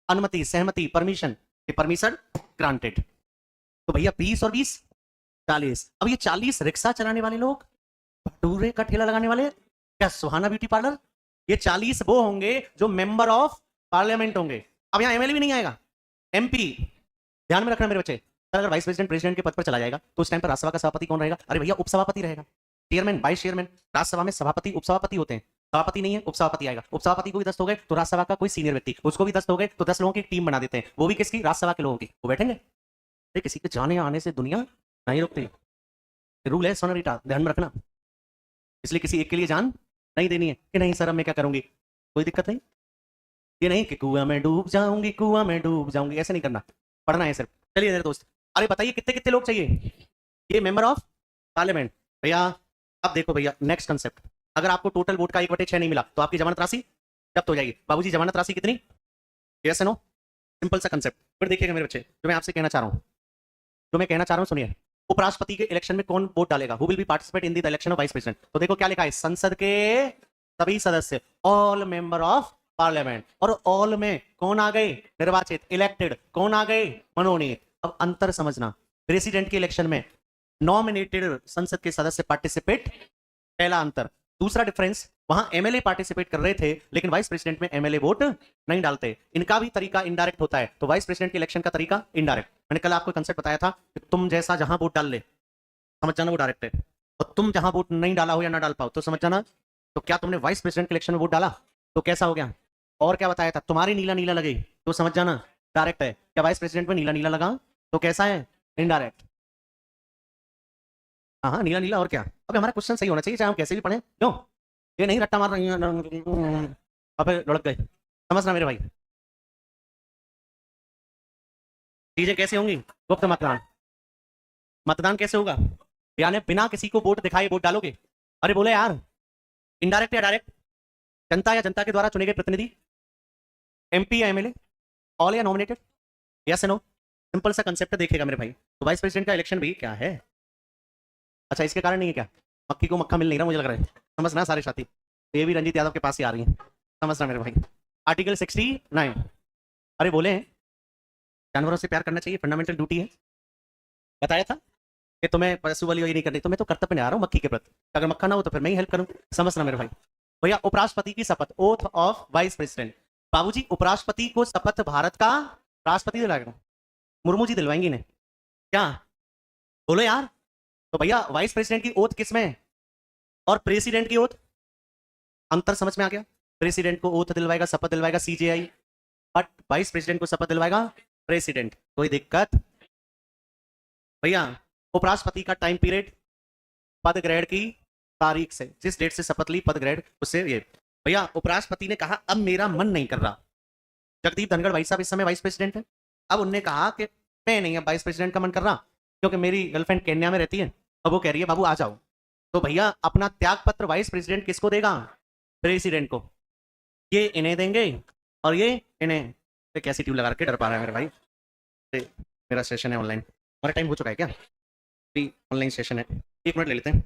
अनुमति, सहमति, परमिशन, परमिशन ग्रांटेड। तो भैया 20 और 20 40। अब ये 40 रिक्शा चलाने वाले लोग, भटूरे का ठेला लगाने वाले, क्या सुहाना ब्यूटी पार्लर, ये 40 वो होंगे जो मेंबर ऑफ पार्लियामेंट होंगे। अब यहाँ एमएलए भी नहीं आएगा, एमपी। ध्यान में रखना मेरे बच्चे, अगर वाइस प्रेसिडेंट प्रेसिडेंट के पद पर चला जाएगा तो उस टाइम पर राज्यसभा का सभापति कौन रहेगा? अरे भैया उपसभापति रहेगा, चेयरमैन, वाइस चेयरमैन। राज्यसभा में सभापति उपसभापति होते हैं, सभापति नहीं है उपसभापति आएगा। उपसभापति को भी 10 हो गए तो राज्यसभा का कोई सीनियर व्यक्ति, उसको भी 10 हो गए तो 10 लोगों की एक टीम बना देते हैं, वो भी किसकी? राज्यसभा के लोगों की। वो बैठेंगे। किसी के जाने आने से दुनिया नहीं रुकती, रूल है सोनरीटा, ध्यान में रखना। इसलिए किसी एक के लिए जान नहीं देनी है कि नहीं सर अब मैं क्या करूंगी, कोई दिक्कत नहीं। ये नहीं कि कुआं में डूब जाऊंगी, कुआं में डूब जाऊंगी, ऐसे नहीं करना, पढ़ना है सिर्फ। चलिए मेरे दोस्त, अरे बताइए कितने कितने लोग चाहिए? ये मेंबर ऑफ पार्लियामेंट। भैया अब देखो भैया नेक्स्ट कंसेप्ट, अगर आपको टोटल वोट का 1/6 नहीं मिला तो आपकी जमानत राशि जब्त हो जाएगी। बाबूजी जमानत राशि कितनी? यस नो, सिंपल सा कंसेप्ट। फिर देखिएगा मेरे बच्चे, जो मैं आपसे कहना चाह रहा हूँ, जो मैं कहना चाह रहा हूँ सुनिए। उपराष्ट्रपति के इलेक्शन में कौन वोट डालेगा? Who will be participate in the election of vice president? तो देखो क्या लिखा है, संसद के सभी सदस्य, ऑल मेंबर ऑफ पार्लियामेंट। और ऑल में कौन आ गए? निर्वाचित, इलेक्टेड। कौन आ गए? मनोनीत। अब अंतर समझना, प्रेसिडेंट के इलेक्शन में नॉमिनेटेड संसद के सदस्य पार्टिसिपेट, पहला अंतर। दूसरा डिफरेंस, वहां एमएलए पार्टिसिपेट कर रहे थे लेकिन वाइस प्रेसिडेंट में एमएलए वोट नहीं डालते। इनका भी तरीका इनडायरेक्ट होता है, तो वाइस प्रेसिडेंट के इलेक्शन का तरीका इनडायरेक्ट। मैंने कल आपको कंसेप्ट बताया था कि तुम जैसा जहां वोट डाल ले समझ जाना वो डायरेक्ट है, और तुम जहां वोट नहीं डाला हो या ना डाल पाओ तो समझ जाना। तो क्या तुमने वाइस प्रेसिडेंट के इलेक्शन में वोट डाला तो कैसा हो गया? और क्या बताया था, तुम्हारी नीला नीला लगे तो समझ जाना डायरेक्ट है। क्या वाइस प्रेसिडेंट में नीला नीला लगा तो कैसा है? इनडायरेक्ट। हाँ हाँ नीला नीला, और क्या। अब हमारा क्वेश्चन सही होना चाहिए चाहे हम कैसे भी पढ़े, क्यों? ये नहीं रट्टा मार रही है अब लुढ़क गए, समझना मेरे भाई। चीजें कैसे होंगी? गुप्त मतदान। मतदान कैसे होगा? यानी बिना किसी को वोट दिखाए वोट डालोगे? अरे बोले यार, इनडायरेक्ट या डायरेक्ट? जनता या जनता के द्वारा चुने गए प्रतिनिधि, एमपी या एमएलए, ऑल या नॉमिनेटेड, यस नो? सिंपल सा कंसेप्ट देखेगा मेरे भाई। तो वाइस प्रेसिडेंट का इलेक्शन भी क्या है? अच्छा, इसके कारण नहीं है क्या? मक्खी को मक्खा मिल नहीं रहा मुझे लग रहा है। समझना सारे साथी, तो ये भी रंजीत यादव के पास ही आ रही है। समझना मेरे भाई। आर्टिकल 69, अरे बोले हैं जानवरों से प्यार करना चाहिए, फंडामेंटल ड्यूटी है। बताया था कि तुम्हें पशु बलि ये नहीं करनी, तो मैं तो कर्तव्य में आ रहा हूँ मक्खी के प्रति। अगर मक्खा ना हो तो फिर मैं ही हेल्प करूँ। समझना मेरे भाई। भैया उपराष्ट्रपति की शपथ, ओथ ऑफ वाइस प्रेसिडेंट। बाबूजी, उपराष्ट्रपति को शपथ भारत का राष्ट्रपति दिलाएगा, मुर्मू जी दिलवाएंगी इन्हें क्या? बोलो यार। तो भैया वाइस प्रेसिडेंट की ओथ किसमें है और प्रेसिडेंट की ओथ? अंतर समझ में आ गया? प्रेसिडेंट को ओथ दिलवाएगा, शपथ दिलवाएगा सीजेआई, बट वाइस प्रेसिडेंट को शपथ दिलवाएगा प्रेसिडेंट। कोई दिक्कत? भैया उपराष्ट्रपति का टाइम पीरियड पद ग्रहण की तारीख से, जिस डेट से शपथ ली पद ग्रहण उससे ये। भैया उपराष्ट्रपति ने कहा अब मेरा मन नहीं कर रहा। जगदीप धनखड़ भाई साहब इस समय वाइस प्रेसिडेंट है। अब उनने कहा कि मैं नहीं, अब वाइस प्रेसिडेंट का मन कर रहा क्योंकि मेरी गर्लफ्रेंड केन्या में रहती है। अब वो कह रही है बाबू आ जाओ। तो भैया अपना त्याग पत्र वाइस प्रेसिडेंट किसको देगा? प्रेसिडेंट को। ये इन्हें देंगे और ये इन्हें। कैसी ट्यूब लगा के डर पा रहा है मेरे भाई। मेरा सेशन है ऑनलाइन, हमारा टाइम हो चुका है क्या? ऑनलाइन सेशन है, 1 मिनट ले लेते हैं।